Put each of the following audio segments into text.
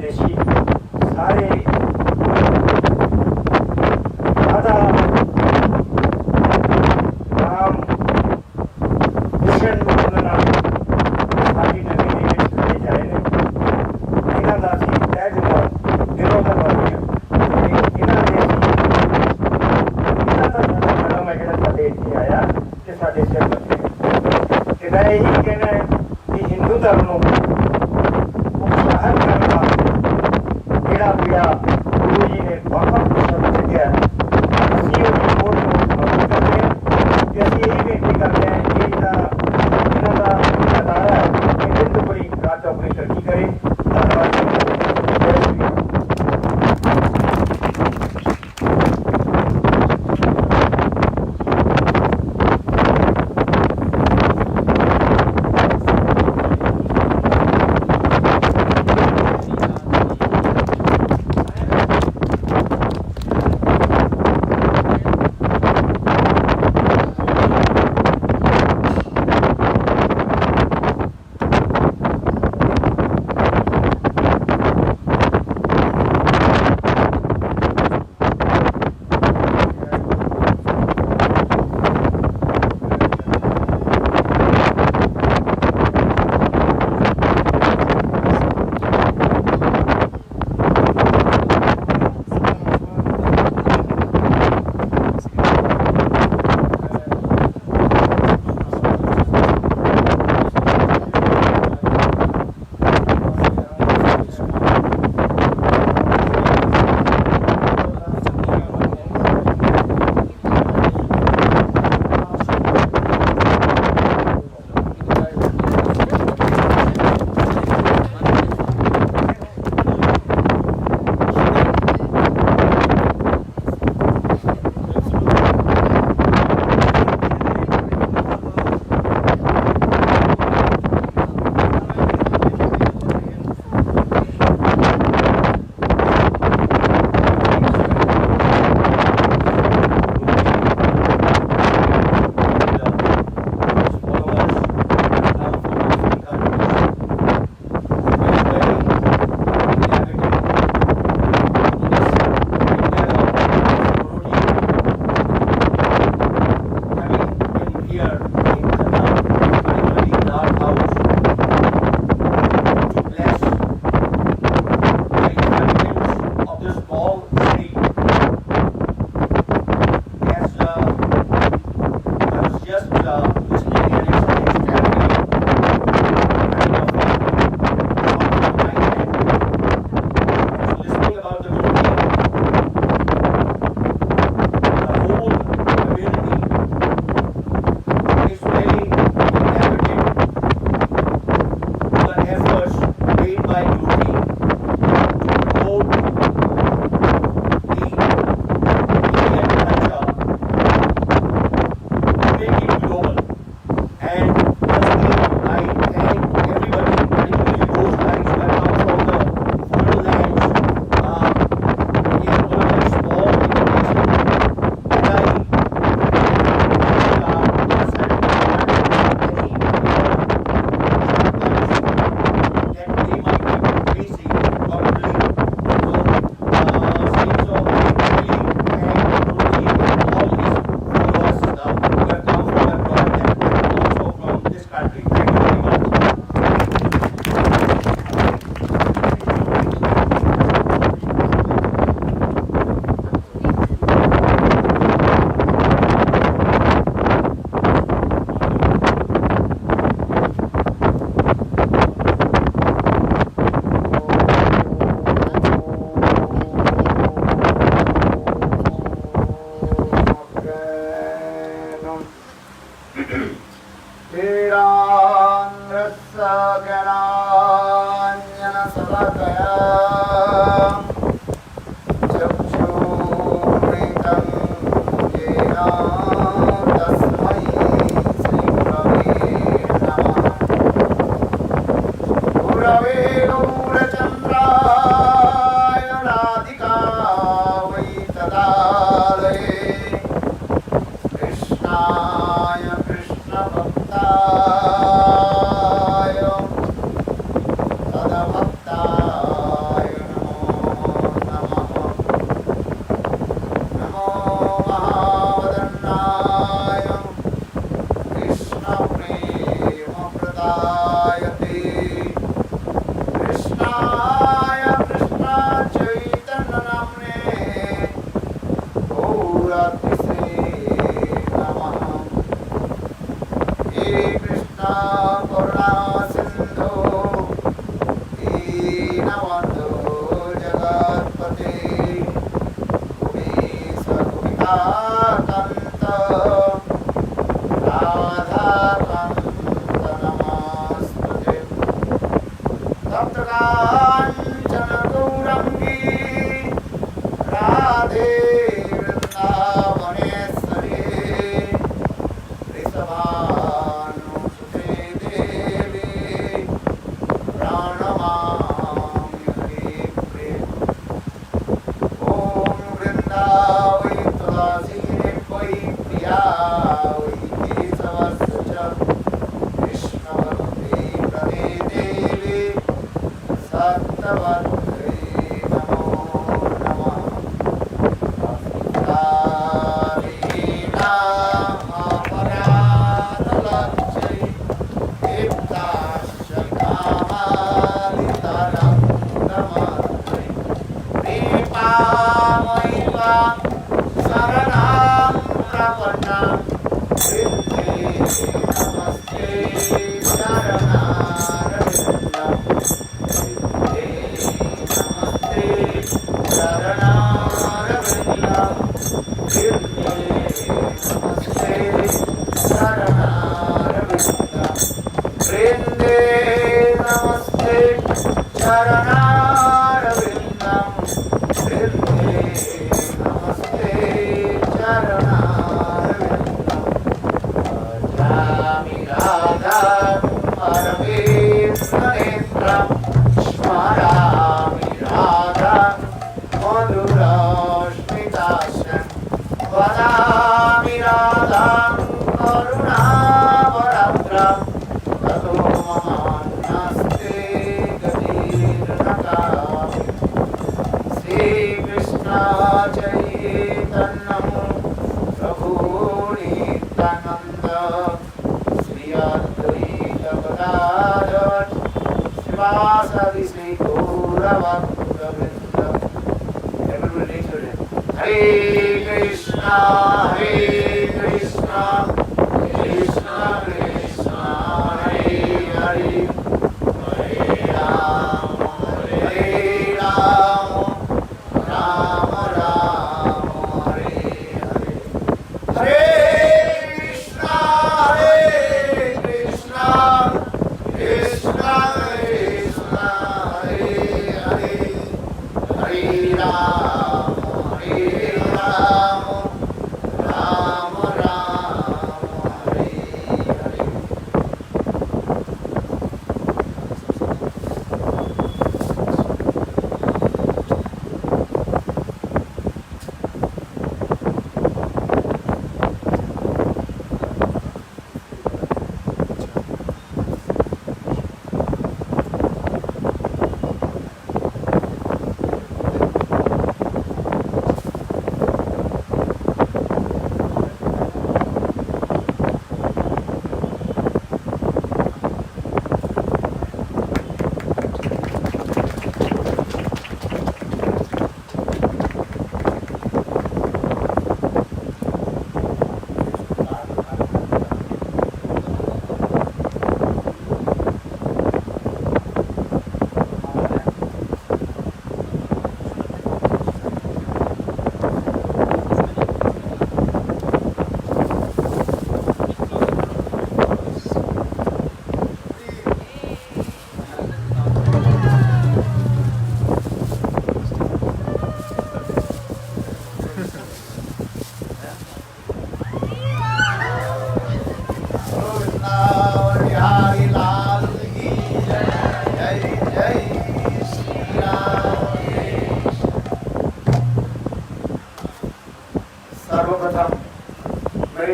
देशी सारे राधा राम भूषण बोलना सारी नवी ਦੇ ਵਿੱਚ ਖੜੇ ਜਾਏ ਨੇ। ਇਹਨਾਂ ਦਾ ਅਸੀਂ ਤਹਿ ਦਿਲੋਂ ਦਿਲੋਂ ਧੰਨਵਾਦੀ ਹਾਂ ਤੇ ਇਹਨਾਂ ਦੇ ਇਹਨਾਂ ਦਾ ਕਦਮ ਹੈ ਜਿਹੜਾ ਸਾਡੇ ਇੱਥੇ ਆਇਆ ਤੇ ਸਾਡੇ ਸਿਰ ਲੱਗੇ। ਤੇ ਮੈਂ ਇਹੀ ਕਹਿਣਾ ਹੈ ਕਿ ਹਿੰਦੂ ਧਰਮ ਨੂੰ ਉਤਸ਼ਾਹਿਤ ਕਰਨ ਦਾ ਜਿਹੜਾ ਪੀੜਾ ਗੁਰੂ ਜੀ ਨੇ ਵਾਪਸ ਪੁੱਛਣ ਲੱਗਿਆ ਅਸੀਂ ਉਹਦੀ ਮੋੜ ਨੂੰ ਮਦਦ ਕਰਦੇ ਹਾਂ ਤੇ ਅਸੀਂ ਇਹੀ ਬੇਨਤੀ ਕਰਦੇ ਹਾਂ ਕਿ ਇਹਨਾਂ ਦਾ ਅਦਾਰਾ ਹੈ ਕਿ ਹਿੰਦੂ ਬੜੀ ਰਾਜ ਆਪਣੀ ਤਰੱਕੀ ਕਰੇ। ਧੰਨਵਾਦ। ਜੈ ਸ਼੍ਰੀ ਰਾਮ।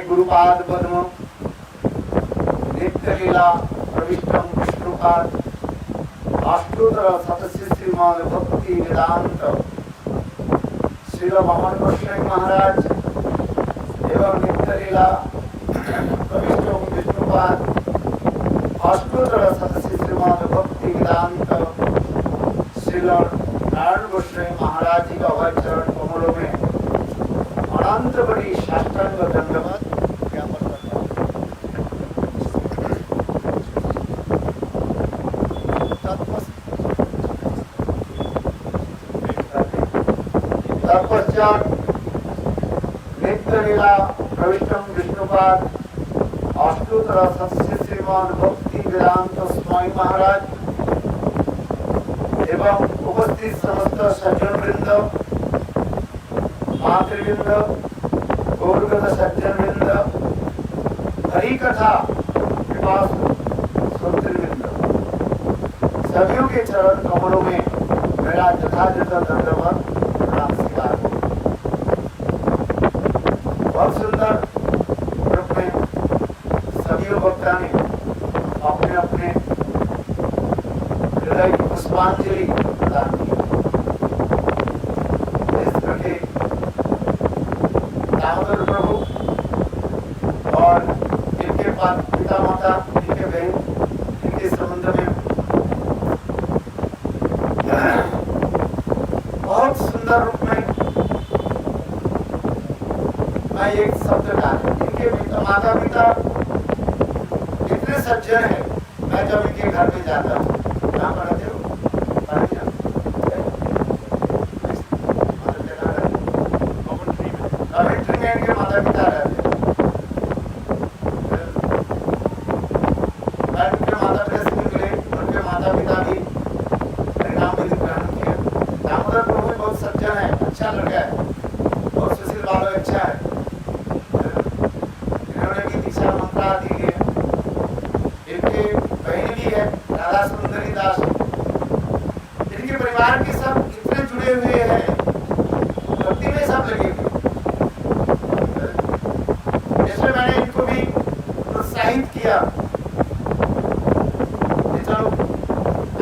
गुरुपाद पद्म नित्य लीला प्रविष्टम विष्णुपाद अष्टोत्तर सतस्य श्रीमद भक्ति वेदांत श्रील मोहन गोस्वामी महाराज एवं नित्य लीला प्रविष्टम विष्णुपाद अष्टोत्तर सतस्य श्रीमद भक्ति वेदांत श्रील नारायण गोस्वामी महाराज जी का अभय चरण कमलों में अनंत बड़ी साष्टांग दंडवत ज्ञापन करता हूं। तत्पश्चात नित्य लीला प्रविष्टम विष्णुपाद अष्टोत्तर सस्य श्रीमान भक्ति वेदांत स्वामी महाराज एवं उपस्थित समस्त सज्जन वृंद, मातृवृंद, गौरगत सज्जन वृंद, हरि कथा विपास श्रोतृवृंद, सभी के चरण कमलों में मेरा यथायथ दंडवत प्रणाम स्वीकार हो। बहुत सुंदर रूप में सभी भक्ता ने अपने अपने हृदय की पुष्पांजलि प्रदान की। इस करके दामोदर प्रभु और इनके पिता माता, इनके बहन, इनके संबंध में बहुत सुंदर रूप में मैं एक शब्द डाला। इनके माता पिता इतने सज्जन है, मैं जब इनके घर में जाता हूँ, कहाँ पर रहते हो? कमेंट्री में इनके माता पिता रहते हैं। मैं उनके माता पिता से मिले, उनके माता पिता भी नाम भी ग्रहण किया। दामोदर प्रभु भी बहुत सज्जन है, अच्छा लड़का है, बहुत सुशील बालक, अच्छा है। इन्होंने भी दीक्षा मंत्र दी है। इनके बहन भी है राधा सुंदरी दास। इनके परिवार के सब इतने जुड़े हुए हैं, भक्ति में सब लगे हुए। इसलिए मैंने इनको भी प्रोत्साहित किया कि चलो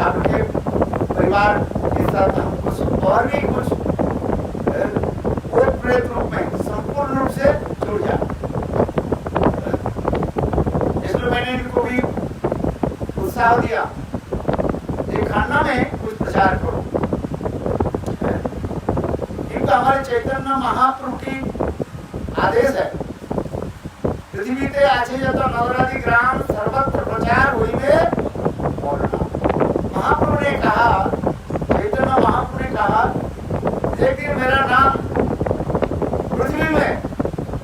आपके परिवार के साथ हम कुछ और भी कुछ प्रेत रूप में संपूर्ण रूप से जुड़ जाए। इसलिए मैंने इनको भी उत्साह दिया कि खाना में कुछ प्रचार करो। क्योंकि हमारे चैतन्य महाप्रभु की आदेश है, पृथ्वी ते आछे जत नवराधि ग्राम सर्वत्र प्रचार होइबे बोलना। महाप्रभु ने कहा, चैतन्य महाप्रभु ने कहा, एक दिन मेरा नाम पृथ्वी में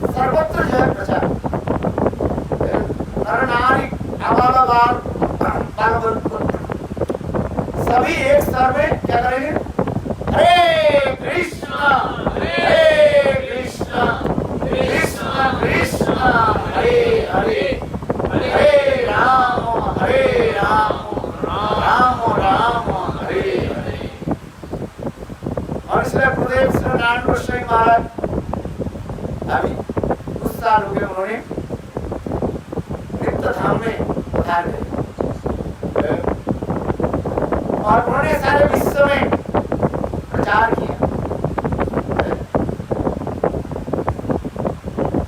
सर्वत्र जो है प्रचार, नर नारी आबाल बाल सभी एक स्तर में क्या करेंगे? हरे कृष्णा कृष्ण कृष्ण हरे हरे, हरे राम राम राम हरे हरे। और इसलिए गुरुदेव श्री नारायण गोस्वामी महाराज अभी कुछ साल हो गए, उन्होंने नित्य धाम में पधार गए और उन्होंने सारे विश्व में प्रचार किया।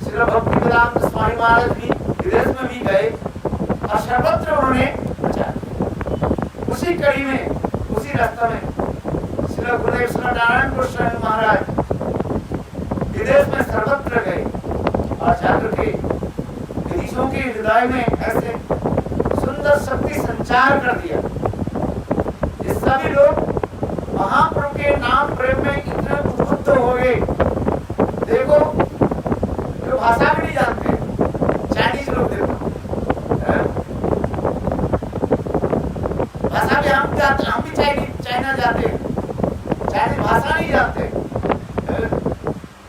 श्री भक्ति वेदांत स्वामी महाराज भी विदेश में भी गए और सर्वत्र उन्होंने प्रचार किया। उसी कड़ी में, उसी रास्ते में श्री गुरुदेव श्री नारायण गोस्वामी महाराज विदेश में सर्वत्र गए और जाकर के विदेशों के हृदय में ऐसे सुंदर शक्ति संचार कर दिया। ये सभी लोग महाप्रभु के नाम प्रेम में इतने उद्बुद्ध हो गए। देखो, जो भाषा भी नहीं जानते, चाइनीज लोग देखो, भाषा भी हम भी चाइना जाते, चाइनीज भाषा नहीं जानते,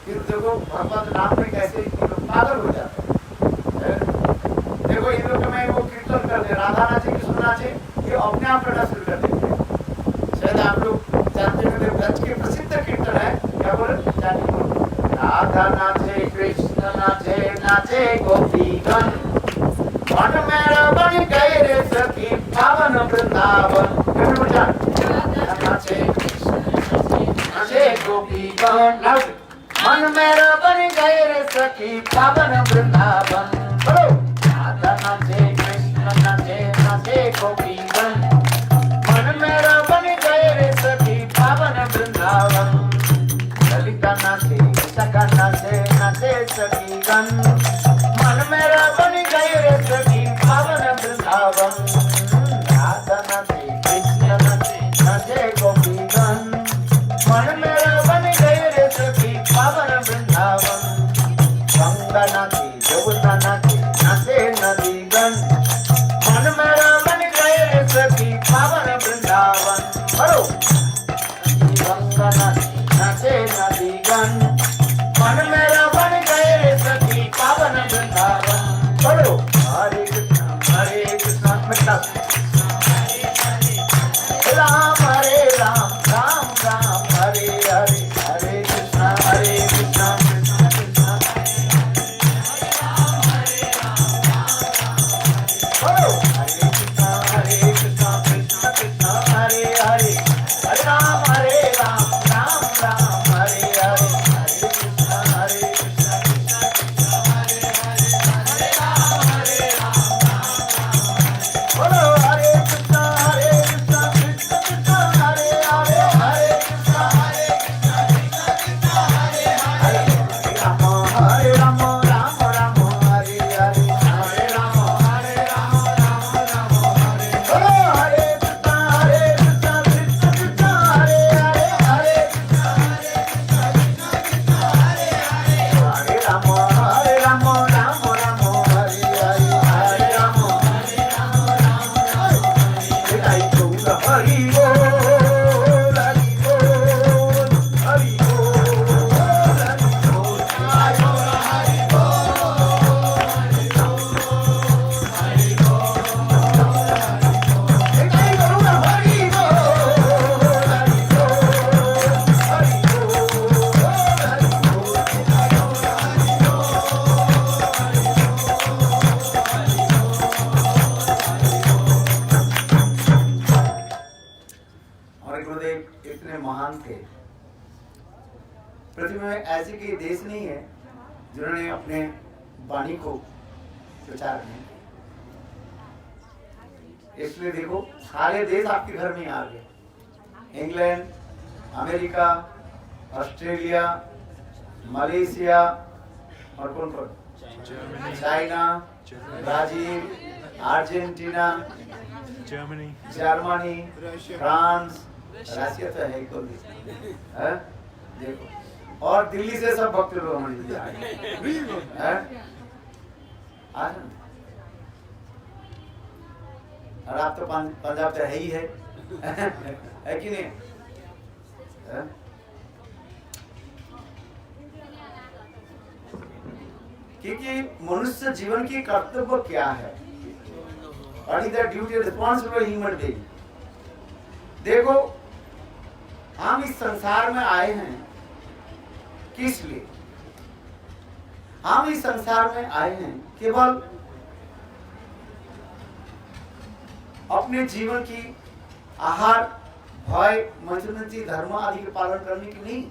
फिर देखो भगवत नाम में कैसे लोग पागल हो जाते हैं। देखो इन लोग में वो कीर्तन करते, राधा नाचे की सुनना चाहिए, ये अपने आप करना शुरू कर देते हैं। शायद आप लोग जानते हैं, ब्रज के प्रसिद्ध कीर्तन है, क्या बोले? राधा नाचे कृष्ण नाचे, नाचे गोपीगण, मन मेरा बन गए रे सखी पावन वृंदावन। राधा नाचे नाचे गोपीगण, मन मेरा बन गए रे सखी पावन वृंदावन। बोलो, राधा नाचे कृष्ण नाचे, नाचे गोपीगण, मन मेरा बन गए रे सखी पावन वृंदावन। ललिता नाचे सखा नाचे, नाचे सखी गण, मन मेरा बन गए रे सखी पावन वृंदावन। राधा नाचे कृष्ण नाचे, नाचे गोपीगण, मन मेरा बन गए रे इतने महान थे। पृथ्वी में ऐसे कोई देश नहीं है जिन्होंने अपने वाणी को प्रचार नहीं किया। इसलिए देखो सारे देश आपके घर में आ गए, इंग्लैंड, अमेरिका, ऑस्ट्रेलिया, मलेशिया और कौन कौन, China, Brazil, Argentina, Germany, France, Russia तो है कोई है देखो, और दिल्ली से सब भक्त लोग हमारे लिए आए हैं। और आप तो पंजाब तो है ही है कि नहीं है? क्योंकि मनुष्य जीवन की कर्तव्य क्या है, what is the duty responsible human being. देखो हम इस संसार में आए हैं किस लिए? हम इस संसार में आए हैं केवल अपने जीवन की आहार, भय, मंजूरी, धर्म आदि के पालन करने के नहीं।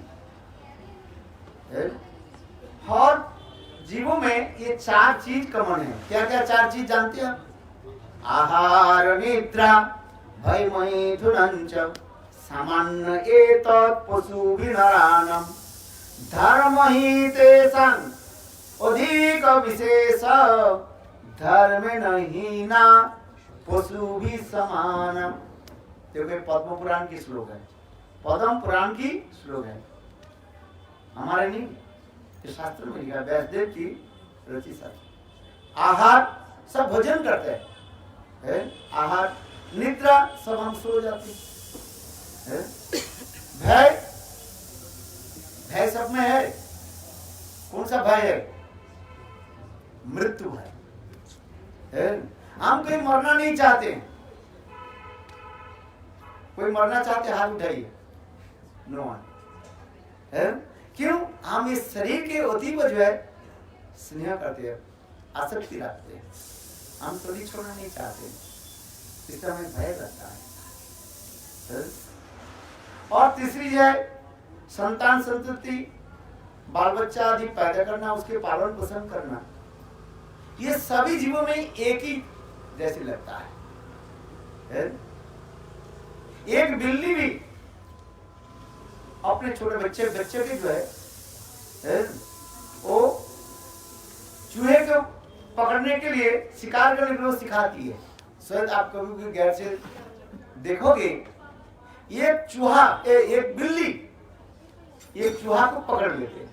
और जीवों में ये 4 चीज कॉमन है। क्या क्या 4 चीज जानते हैं आप? आहार, निद्रा, भय, मैथुनञ्च सामान्य एतत् पशुभिर्नराणाम् धर्म ही तेषां अधिक विशेष धर्मेण हीना पशुभि समानम। देखो पद्म पुराण की श्लोक है, पद्म पुराण की श्लोक है, हमारे नहीं, ये शास्त्र में लिखा, व्यासदेव की रचित शास्त्र। आहार सब भोजन करते हैं, आहार, निद्रा सब हम सो जाते हैं, भय, भय सब में है। कौन सा भय है? मृत्यु है। हम कोई मरना नहीं चाहते। कोई मरना चाहते हाथ उठाइए, नो वन। क्यों? हम इस शरीर के अतीब जो है स्नेह करते हैं, आसक्ति रखते हैं, हम शरीर छोड़ना नहीं चाहते, इससे हमें भय लगता है। और तीसरी है संतान संतति, बाल बच्चा आदि पैदा करना, उसके पालन पोषण करना। ये सभी जीवों में एक ही जैसे लगता है। एक बिल्ली भी अपने छोटे बच्चे के जो है वो चूहे को पकड़ने के लिए, शिकार करने के लिए सिखाती है। शायद आप कभी गैर से देखोगे, एक चूहा, एक बिल्ली एक चूहा को पकड़ लेते हैं,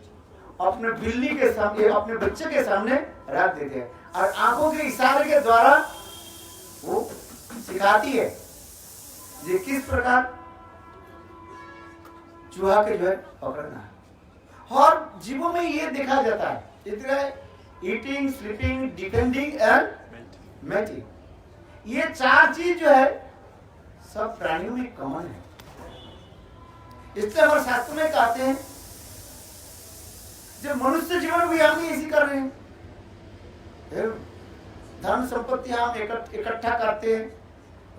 अपने बिल्ली के सामने, अपने बच्चे के सामने रख देते हैं और आंखों के इशारे के द्वारा वो सिखाती है ये किस प्रकार चूहा के जो है पकड़ना है। और जीवों में ये देखा जाता है, इतना eating, sleeping, defending and mating, ये 4 चीज जो है सब प्राणियों में कॉमन है। इससे हमारे शास्त्र में कहते हैं जो मनुष्य जीवन भी हम इसी कर रहे हैं। धन संपत्ति हम इकट्ठा करते हैं,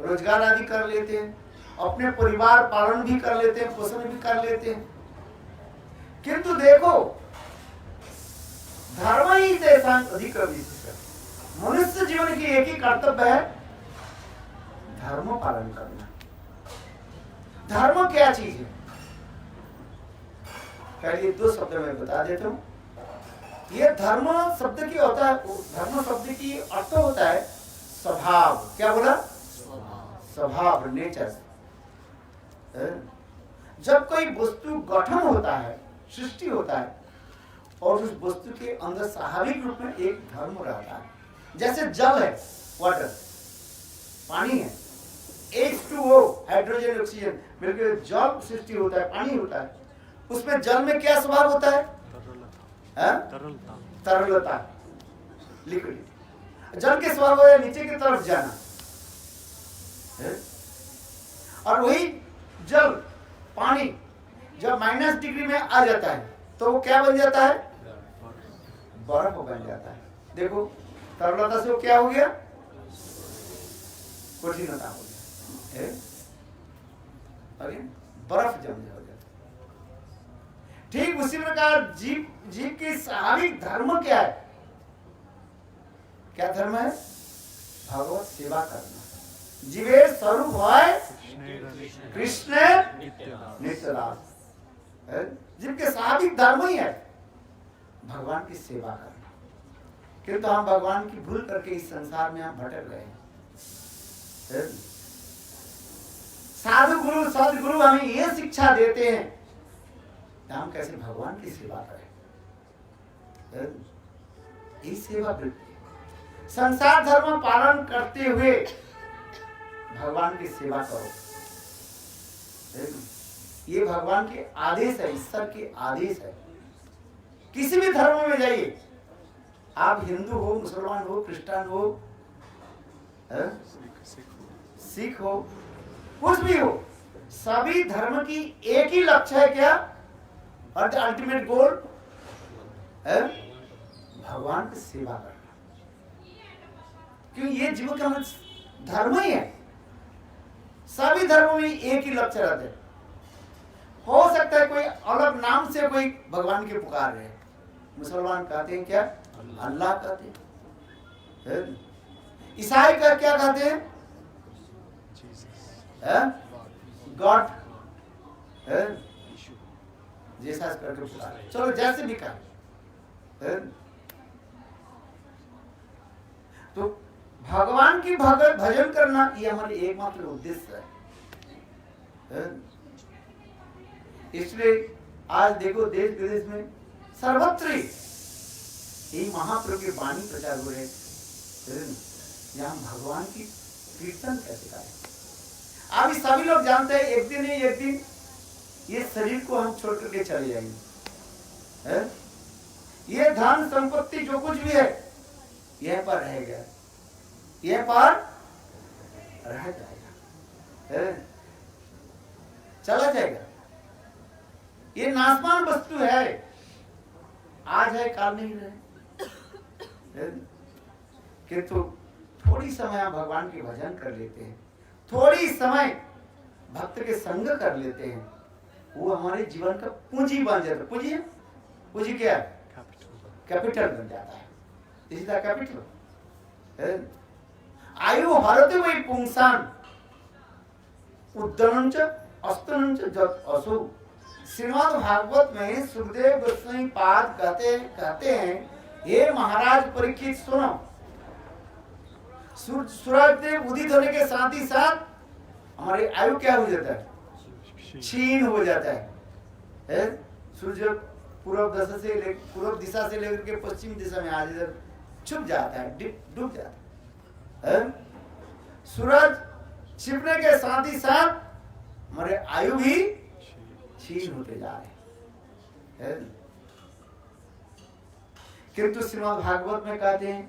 रोजगार आदि कर लेते हैं, अपने परिवार पालन भी कर लेते हैं, पोषण भी कर लेते हैं। किंतु देखो धर्म ही तेषां अधिक विशिष्ट। मनुष्य जीवन की एक ही कर्तव्य है, धर्म पालन करना। धर्म क्या चीज है? पहले 2 शब्द में बता देता हूं। ये धर्म शब्द की होता है, धर्म शब्द की अर्थ होता है स्वभाव। क्या बोला? स्वभाव, नेचर। जब कोई वस्तु गठन होता है, सृष्टि होता है, और उस वस्तु के अंदर स्वाभाविक रूप में एक धर्म रहता है। जैसे जल है, वाटर, पानी है, H2O, हाइड्रोजन ऑक्सीजन मिलकर जल सृष्टि होता है, पानी होता है। उसमें जल में क्या स्वभाव होता है? तरलता, लिक्विड। जल के स्वभाव है नीचे की तरफ जाना, और वही जल, पानी जब -डिग्री में आ जाता है तो वो क्या बन जाता है? बर्फ बन जाता है। देखो तरलता से वो क्या हो गया? कठिनता हो गया। बर्फ जम जाता। ठीक उसी प्रकार जीव की स्वाभाविक धर्म क्या है? क्या धर्म है? भगवत सेवा करना। जीवे स्वरूप है कृष्ण नित्यदास। जीव के स्वाभाविक धर्म ही है भगवान की सेवा करना। किंतु हम भगवान की भूल करके इस संसार में हम भटक गए। साधु गुरु सदगुरु हमें ये शिक्षा देते हैं कि हम कैसे भगवान की सेवा करें। ये सेवा वृत्ति, संसार धर्म पालन करते हुए भगवान की सेवा करो। ये भगवान के आदेश है, ईश्वर के आदेश है। किसी भी धर्म में जाइए, आप हिंदू हो, मुसलमान हो, क्रिश्चियन हो, सिख हो, कुछ भी हो, सभी धर्म की एक ही लक्ष्य है क्या? और अल्टीमेट गोल है भगवान की सेवा करना। क्योंकि ये जीवन का धर्म ही है। सभी धर्मों में एक ही लक्ष्य रहते हैं। हो सकता है कोई अलग नाम से कोई भगवान के पुकार रहे। मुसलमान कहते हैं क्या? अल्लाह कहते हैं। ईसाई का क्या कहते हैं? गॉड। जैसा करके पुकार, चलो जैसे भी कहा। तो भगवान की भजन करना ये हमारे एकमात्र उद्देश्य है। इसलिए आज देखो देश विदेश में सर्वत्र यही महाप्रभु की वाणी प्रचार हो रहे हैं। यहाँ भगवान की कीर्तन कैसे करें? अभी सभी लोग जानते हैं एक दिन नहीं एक दिन ये शरीर को हम छोड़ करके चले जाएंगे। ये धन संपत्ति जो कुछ भी है यह पर रहेगा, यह पर रह जाएगा, चला जाएगा। ये नाशवान वस्तु है, आज है काल नहीं रहे। किंतु थोड़ी समय हम भगवान के भजन कर लेते हैं, थोड़ी समय भक्त के संग कर लेते हैं, वो हमारे जीवन का पूंजी बन जाता है। पूंजी है, पूंजी क्या है? कैपिटल बन जाता है। इसी तरह कैपिटल आयु हरते वही पुंसान उद्दनंच अस्तनंच जत असु। श्रीमद् भागवत में सुखदेव गोस्वामी पाद कहते हैं, हे महाराज परीक्षित सुनो, सूरज देव उदित होने के साथ ही साथ हमारी आयु क्या हो जाता है? क्षीण हो जाता है। सूर्य पूर्व दिशा से लेकर के पश्चिम दिशा में आज इधर छुप जाता है, डूब जाता है। सूरज छिपने के साथ ही साथ हमारे आयु भी क्षीण होते जा रहे हैं। किंतु श्रीमद् भागवत में कहते हैं,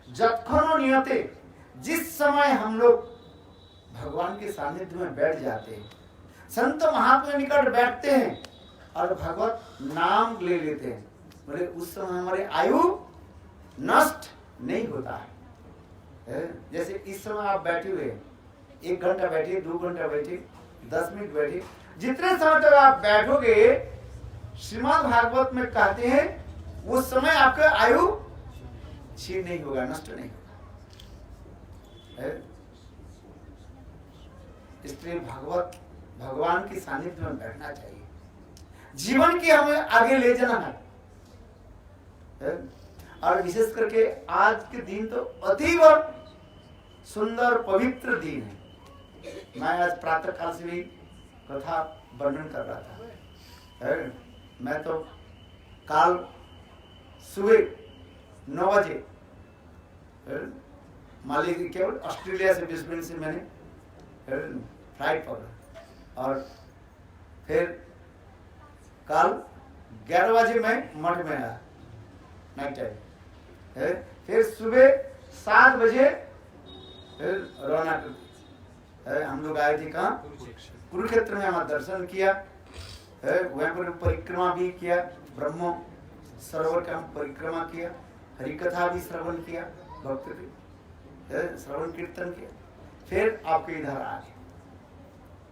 जत्खनो नियते, जिस समय हम लोग भगवान के सानिध्य में बैठ जाते हैं, संत महात्मा निकट बैठते हैं और भगवत नाम ले लेते हैं, बोले उस समय हमारे आयु नष्ट नहीं होता है। जैसे इस समय आप बैठे हुए, 1 घंटा बैठिए, 2 घंटा बैठिए, 10 मिनट बैठिए, जितने समय तक आप बैठोगे, श्रीमद् भागवत में कहते हैं उस समय आपका आयु क्षीण नहीं होगा, नष्ट नहीं होगा। इसलिए भगवान की सानिध्य में बैठना चाहिए। जीवन की हमें आगे ले जाना है। और विशेष करके आज के दिन तो अतीव सुंदर पवित्र दिन है। मैं आज प्रातः काल से भी कथा वर्णन कर रहा था। मैं तो काल सुबह 9 बजे मालिक केवल ऑस्ट्रेलिया से 20 मिनट से मैंने फ्लाइट पकड़ा और फिर कल 11 बजे मैं मठ में आया नाइट टाइम। फिर सुबह 7 बजे फिर रवाना कर हम लोग आए थे कहाँ? कुरुक्षेत्र में हमारा दर्शन किया, वहाँ पर परिक्रमा भी किया, ब्रह्म सरोवर का परिक्रमा किया, हरिकथा भी श्रवण किया, भक्त भी श्रवण कीर्तन किया, फिर आपके इधर आ गए।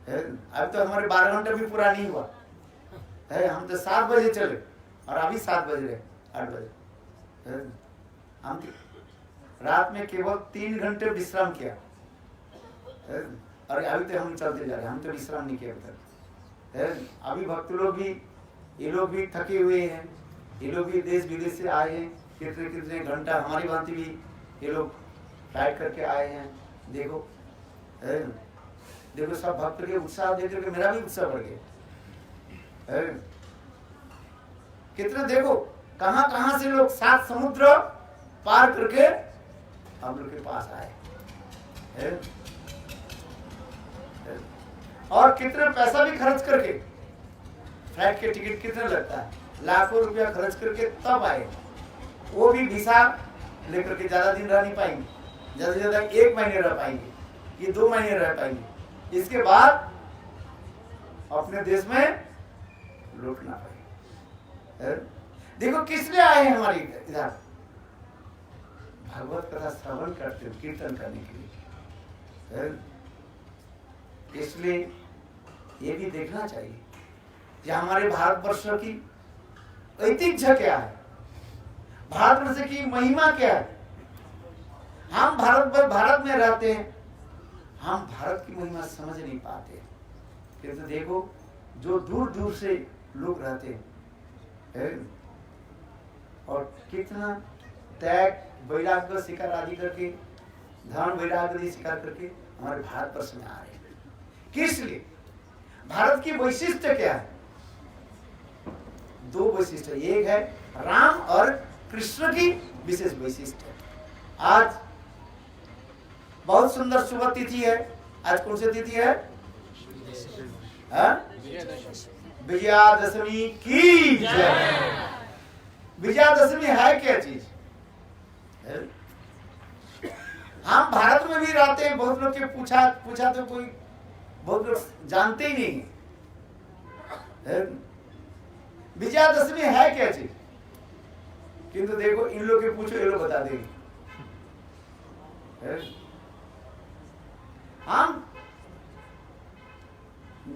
अब तो हमारे 12 घंटे भी पूरा नहीं हुआ है। हम तो 7 बजे चले और अभी 7 बज रहे, 8 बजे। हम रात में केवल 3 घंटे विश्राम किया और अभी तो हम चलते जा रहे हैं। हम तो विश्राम नहीं किया अभी। अभी भक्त लोग भी, ये लोग भी थके हुए हैं, ये लोग भी देश विदेश से आए हैं, कितने कितने घंटा हमारी भांति भी ये लोग फ्लाइट करके आए हैं। देखो देखो सब भक्त के उत्साह देख करके मेरा भी उत्साह बढ़ गया। कितने देखो कहां कहां से लोग 7 समुद्र पार करके हम लोग के पास आए और कितने पैसा भी खर्च करके, फ्लाइट के टिकट कितने लगता है, लाखों रुपया खर्च करके तब आए। वो भी वीसा लेकर के ज्यादा दिन रह नहीं पाएंगे, ज्यादा से ज्यादा 1 महीने रह पाएंगे, ये 2 महीने रह पाएंगे, इसके बाद अपने देश में लौटना पड़ेगा। देखो किस लिए आए हैं हमारे इधर, भगवत कथा श्रवण करते हो, कीर्तन करने के लिए। इसलिए ये भी देखना चाहिए कि हमारे भारतवर्ष की ऐतिह्य क्या है, भारतवर्ष की महिमा क्या है। हम भारत में रहते हैं, हम भारत की महिमा समझ नहीं पाते। फिर तो देखो जो दूर दूर से लोग रहते हैं और कितना त्याग वैराग्य शिकार आदि करके, धन वैराग्य शिकार करके हमारे भारतवर्ष में आ रहे हैं। किस लिए? भारत की वैशिष्ट्य क्या है? 2 वैशिष्ट्य, एक है राम और कृष्ण की विशेष वैशिष्ट्य। आज बहुत सुंदर शुभ तिथि है। आज कौन सी तिथि है? विजयादशमी की जय। विजयादशमी है क्या चीज? हम भारत में भी रहते हैं, बहुत लोग के पूछा तो कोई, बहुत लोग जानते ही नहीं है विजयादशमी है क्या चीज। किंतु देखो इन लोग के पूछो, ये लोग बता देंगे। हम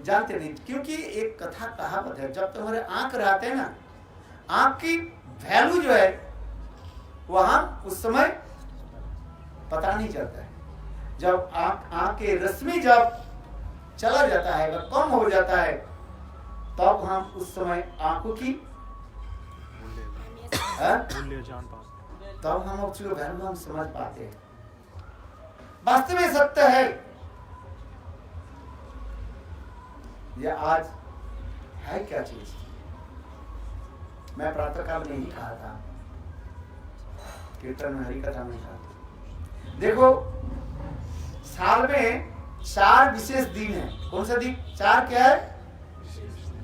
जानते नहीं, क्योंकि एक कथा कहावत है, जब तुम्हारे आंख रहते हैं ना, आंख की वैल्यू जो है वो हम उस समय पता नहीं चलता है। जब आंख के रश्मि जब चला जाता है, वह कम हो जाता है, तब हम उस समय आंखों की तब हम उसको वैल्यू हम समझ पाते हैं। वास्तव में सत्य है। यह आज है क्या चीज? मैं प्रातःकाल में ही कहा था, कीर्तन में, हरि कथा में कहा। देखो साल में 4 विशेष दिन है। कौन सा दिन? 4 क्या है?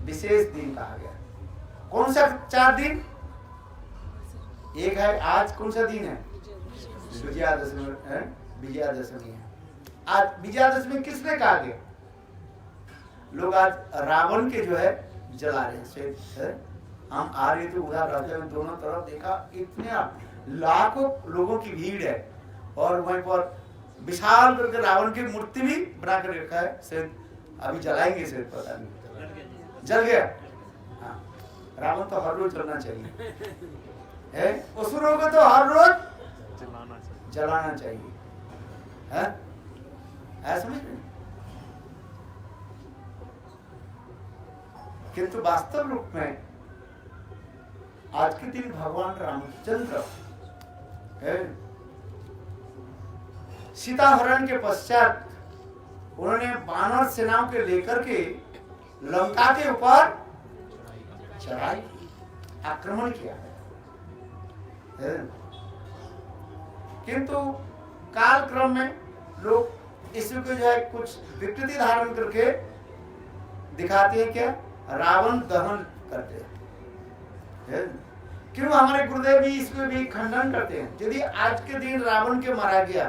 विशेष दिन कहा गया। कौन सा 4 दिन? एक है आज, कौन सा दिन है? विजयादशमी है। विजयादशमी है आज। विजयादशमी किसने कहा गया? लोग आज रावण के जो है जला रहे हैं। हम आ रहे थे उधर रास्ते में, दोनों तरफ देखा इतने लाखों लोगों की भीड़ है और वहीं पर विशाल करके रावण की मूर्ति भी बना कर रखा है। शायद अभी जलाएंगे, शायद पता नहीं, जल गया। हाँ, रावण तो हर रोज जलना चाहिए है, असुरों को तो हर रोज जलाना चाहिए है, समझ में। किंतु वास्तव रूप में आज के दिन भगवान रामचंद्र सीता हरण के पश्चात उन्होंने वानर सेनाओं के लेकर के लंका के ऊपर चढ़ाई, आक्रमण किया है। किंतु काल क्रम में लोग इसी को जो है कुछ विकृति धारण करके दिखाते हैं। क्या? रावण दहन करते हैं। क्यों? हमारे गुरुदेव भी इसमें भी खंडन करते हैं। यदि आज के दिन रावण के मारा गया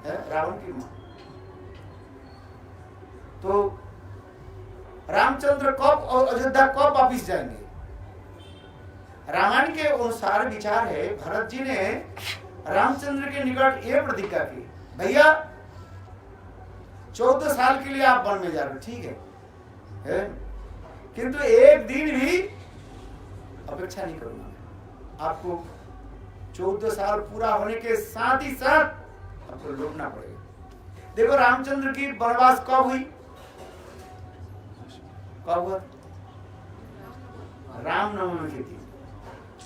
है, रावण की तो रामचंद्र कब और अयोध्या कब वापिस जाएंगे? रामायण के अनुसार विचार है, भरत जी ने रामचंद्र के निकट यह प्रतिज्ञा की, भैया 14 साल के लिए आप वन में जा रहे हो, ठीक है? किंतु एक दिन भी अपेक्षा नहीं करूंगा मैं। आपको 14 साल पूरा होने के साथ ही साथ आपको लौटना पड़ेगा। देखो रामचंद्र की वनवास कब हुई? कब हुआ? रामनवमी के दिन।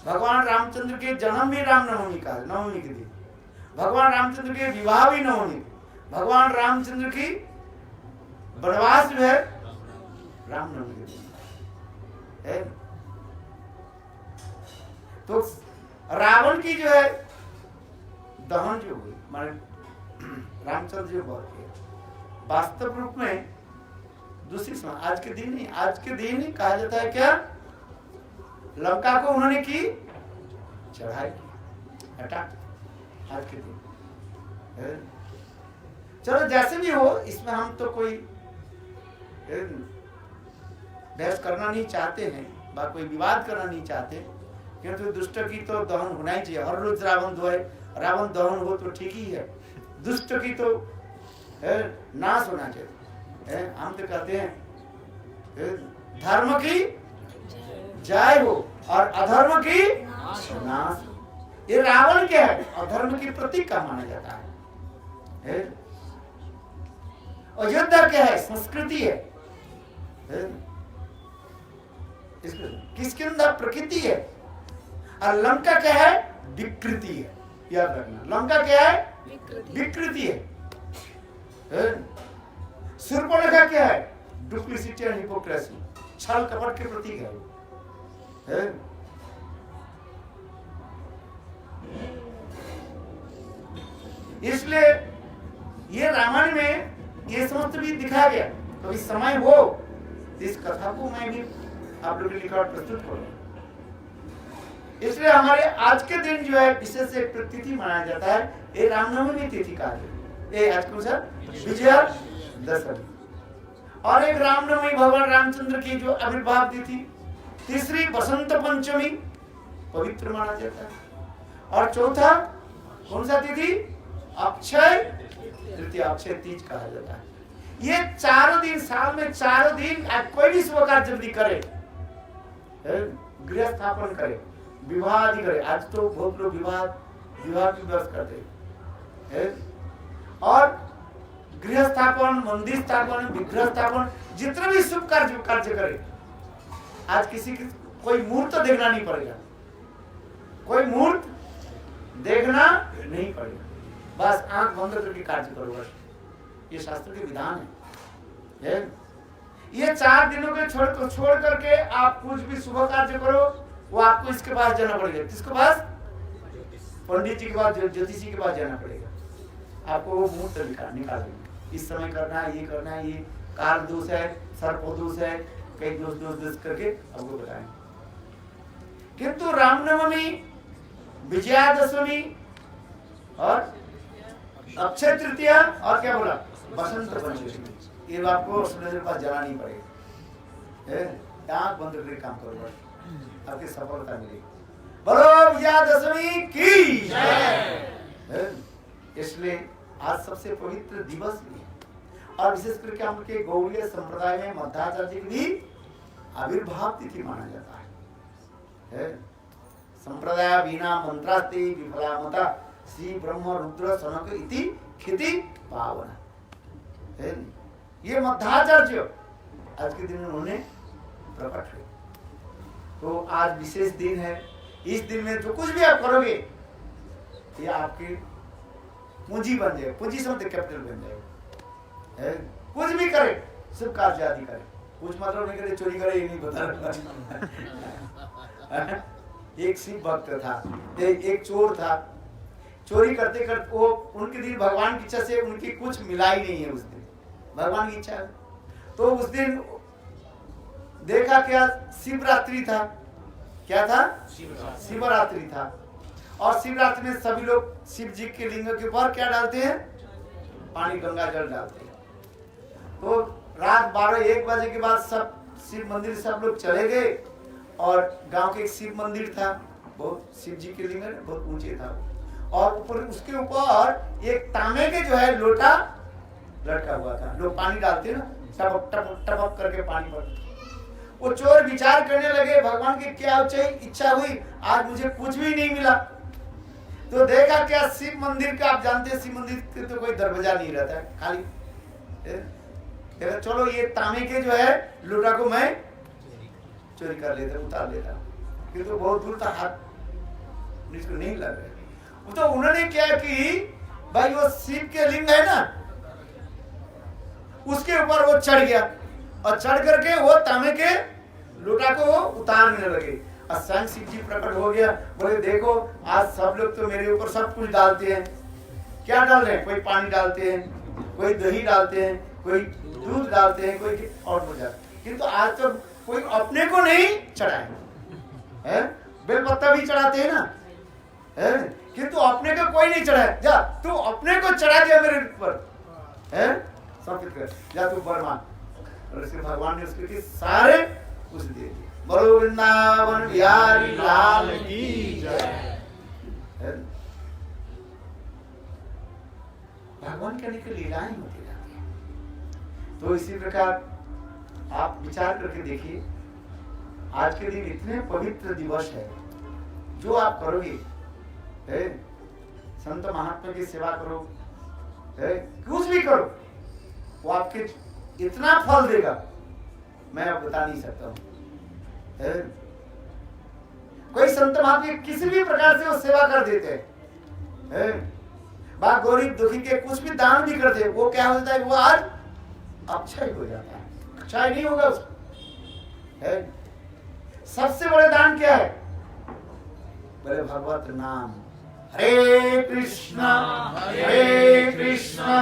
भगवान रामचंद्र के जन्म भी रामनवमी का है, नवमी के दिन। भगवान रामचंद्र के विवाह भी नवमी। भगवान रामचंद्र की वनवास जो है रामनवमी के दिन है। तो रावण की जो है दहन जो हुई, माने रामचंद्र जो बहुत किया, वास्तव रूप में दूसरी समय आज के दिन नहीं, आज के दिन ही कहा जाता है क्या? लंका को उन्होंने की चढ़ाई की, अटैक आज के दिन। चलो जैसे भी हो, इसमें हम तो कोई बहस करना नहीं चाहते हैं, कोई विवाद करना नहीं चाहते, क्योंकि दुष्ट की तो दहन होना ही चाहिए। हर रोज रावण दहन हो तो ठीक ही है, दुष्ट की तो नाश होना चाहिए। हम तो कहते हैं धर्म की जय हो और अधर्म की नाश हो। ये रावण क्या है? अधर्म की प्रतीक का माना जाता है। अयोध्या क्या है? संस्कृति है। किसके अंदर प्रकृति है। और लंका क्या है? विकृति है। याद रखना, लंका क्या है? विकृति है। शूर्पणखा क्या है? डुप्लिसिटी एंड हिपोक्रेसी, छल कपट के प्रतीक है। इसलिए ये रामायण में ये समस्त भी दिखाया गया। तो इस समय हो इस कथा को मैं भी आप लोगों के लिए प्रस्तुत करूंगा। इसलिए हमारे आज के दिन जो है विशेष एक तिथि मनाया जाता है, ये रामनवमी तिथि का है। ये आज कौन सा? विजयादशमी। और एक रामनवमी भगवान रामचंद्र की जो आविर्भाव तिथि, तीसरी बसंत पंचमी पवित्र माना जाता है। और चौथा कौन सा तिथि? अक्षय तृतीया, अक्षय तीज कहा जाता है। ये 4 दिन, साल में 4 दिन आप कोई भी शुभ कार्य जल्दी करे, गृह स्थापन करे, विवाह आदि करे। आज तो बहुत लोग विवाह की व्यवस्था करते हैं। और गृह स्थापन, मंदिर स्थापन, विग्रह स्थापन, जितने भी शुभ कार्य करे, आज किसी की कोई मूर्त देखना नहीं पड़ेगा, कोई मूर्त देखना नहीं पड़ेगा, बस आंख बंद करके कार्य करो। बस ये शास्त्र के विधान है। ये 4 दिनों के छोड़ करके आप कुछ भी शुभ कार्य करो, वो आपको इसके पास जाना पड़ेगा। किसके पास? पंडित जी के पास, ज्योतिषी के पास जाना पड़ेगा। आपको वो मुहूर्त निकालेंगे, इस समय करना है, ये करना है, ये काल दोष है, सर्प दोष है, कई दोष करके आपको बताएं। किंतु रामनवमी, विजयादशमी और अक्षय तृतीया और क्या बोला? बसंत पंचमी, ये आपको सूर्य के पास जाना नहीं पड़ेगा। आंख बंद करके काम करो, आपकी सफलता मिलेगी। बोलो विजयादशमी की जय। इसलिए आज सबसे पवित्र दिवस भी है। और विशेष करके हम के गौड़ीय संप्रदाय में मध्वाचार्य की भी आविर्भाव तिथि माना जाता है। संप्रदाय बिना मंत्रास्ते विफला मता श्री ब्रह्म रुद्र सनक इति खिति पावन। ये मध्वाचार्य आज के दिन उन्होंने प्रकट हुए। तो आज विशेष दिन है। इस दिन में जो कुछ भी आप करोगे, ये आपकी पूंजी बन जाए। पूंजी समझते कैपिटल बन जाए। कुछ भी करे, शुभ कार्य आदि करे, कुछ मतलब नहीं करे, चोरी करे, ये नहीं बता। एक शिव भक्त था, एक चोर था। चोरी करते करते वो उनके दिन भगवान की इच्छा से उनकी कुछ मिला ही नहीं है। उस दिन भगवान की इच्छा है, तो उस दिन देखा क्या? शिवरात्रि था। क्या था? शिवरात्रि था। और शिवरात्रि में सभी लोग शिव जी के लिंग के ऊपर क्या डालते हैं? पानी, गंगा जल डालते हैं। तो रात 12-1 बजे के बाद सब शिव मंदिर सब लोग चले गए। और गांव के एक शिव मंदिर था, बहुत शिव जी के लिंग बहुत ऊंचे था। और ऊपर उसके ऊपर एक तांबे के जो है लोटा लटका हुआ था। लोग पानी डालते ना, टपक टपक टपक करके पानी पड़ता। वो चोर विचार करने लगे, भगवान की क्या इच्छा हुई, आज मुझे कुछ भी नहीं मिला। तो देखा क्या, शिव मंदिर का, आप जानते हैं शिव मंदिर के तो कोई दरवाजा नहीं रहता है, खाली। देखा चलो ये तांबे के जो है लोटा को मैं चोरी कर लेता, उतार लेता, किंतु बहुत दूर तक हाथ इसको नहीं लग रहा। तो उन्होंने क्या कि भाई वो शिव के लिंग है ना, उसके ऊपर वो चढ़ गया और चढ़ करके वो तांबे के लोटा को उतारने लगे। और स्वयं शिव जी प्रकट हो गया, बोले देखो आज सब लोग तो मेरे ऊपर सब कुछ डालते हैं। क्या डाल रहे हैं? कोई पानी डालते हैं, कोई दही डालते हैं, कोई दूध डालते हैं, कोई और हो जाता, किंतु आज तो कोई अपने को नहीं चढ़ाए है। बेलपत्ता भी चढ़ाते हैं ना, है, किंतु अपने को कोई नहीं चढ़ाए। जा तू अपने को चढ़ा दिया मेरे ऊपर, है, समर्पित कर, जा तू बरमान। और इसके भगवान ने उसके सारे उसे दे दिए। बोलो वृंदावन बिहारी लाल की जय। भगवान के अनेक लीलाएं होती रहती हैं। तो इसी प्रकार आप विचार करके देखिए, आज के दिन इतने पवित्र दिवस है, जो आप करोगे, है, संत महात्मा की सेवा करो, है, कुछ भी करो, वो आपके इतना फल देगा मैं अब बता नहीं सकता हूं। कोई संत महात्मा किसी भी प्रकार से वो सेवा कर देते हैं, बात गरीब दुखी के कुछ भी दान भी करते, वो क्या होता है, वो आज अक्षय हो जाता है, क्षय नहीं होगा उसको। है सबसे बड़े दान क्या है? बोले भगवत नाम। हरे कृष्णा कृष्णा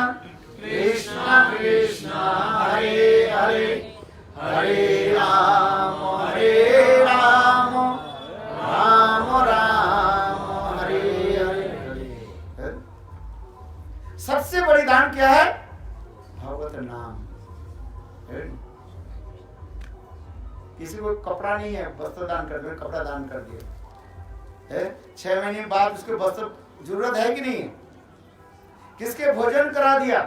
कृष्णा हरे हरे, हरे राम राम राम हरे हरे। सबसे बड़ी दान क्या है? भगवत नाम। किसी को कपड़ा नहीं है, वस्त्र दान कर दिया, कपड़ा दान कर दिया, 6 महीने बाद उसके वस्त्र जरूरत है कि नहीं? किसके भोजन करा दिया,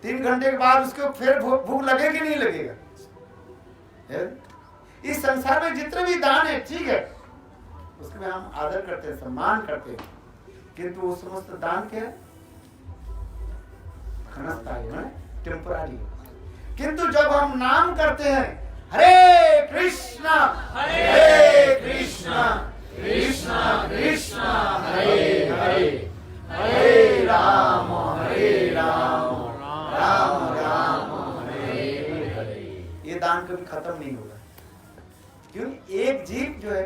3 घंटे के बाद उसको फिर भूख लगे कि नहीं लगेगा? इस संसार में जितने भी दान है ठीक है, उसके में हम आदर करते हैं, सम्मान करते हैं, किंतु वो समस्त दान क्या है? टेम्पोररी। किंतु जब हम नाम करते हैं, हरे कृष्णा कृष्णा कृष्णा हरे हरे, हरे राम राम राम हरे हरे, ये दान कभी खत्म नहीं होगा। क्यों? एक जीव जो है,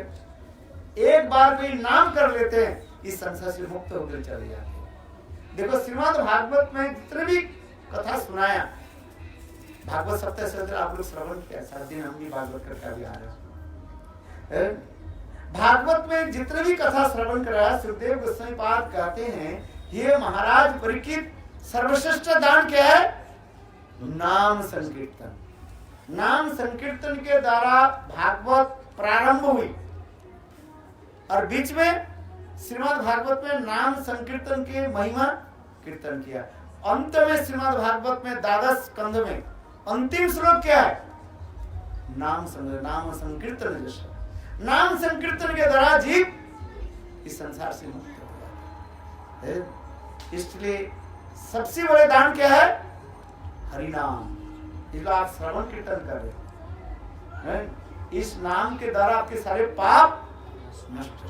एक बार कोई नाम कर लेते हैं, इस संसार से मुक्त होकर चले जाते हैं। देखो श्रीमद् भागवत में जितने भी कथा सुनाया, भागवत सप्ताह सत्र आप लोग श्रवण किया, 7 दिन हम भी भागवत करके अभी आ रहे हैं। भागवत में जितने भी कथा श्रवण कराया, सुखदेव गोस्वामी पाद कहते हैं, हे महाराज परीक्षित, सर्वश्रेष्ठ दान क्या है? नाम संकीर्तन। नाम संकीर्तन के द्वारा भागवत प्रारंभ हुई, और बीच में श्रीमद् भागवत में नाम संकीर्तन की महिमा कीर्तन किया। अंत में श्रीमद् भागवत में 12 स्कंध में अंतिम श्लोक क्या है? नाम संकीर्तन। जैसा नाम संकीर्तन के द्वारा जीव इस संसार से मुक्त हो जाता है। इसलिए सबसे बड़े दान क्या है? हरिनाम। इसको आप श्रवण कीर्तन कर रहे हैं, इस नाम के द्वारा आपके सारे पाप नष्ट हो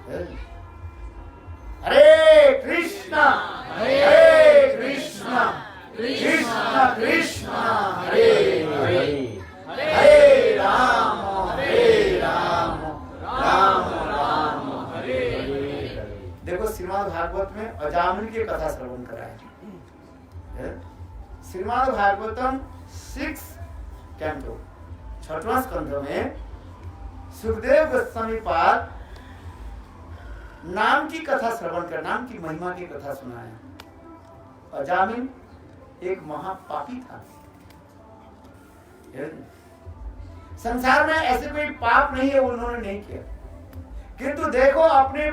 गए। हरे कृष्णा कृष्णा कृष्णा हरे हरे, हरे राम राम राम हरे हरे। देखो श्रीमद् भागवत में अजामिल की कथा श्रवण कराया। श्रीमद् भागवतम 6 कैंटो 6वां स्कंध में सुखदेव गोस्वामी पाद नाम की कथा श्रवण कर, नाम की महिमा की कथा सुनाया। अजामिल एक महापापी था। संसार में ऐसे कोई पाप नहीं है उन्होंने नहीं किया, किंतु देखो अपने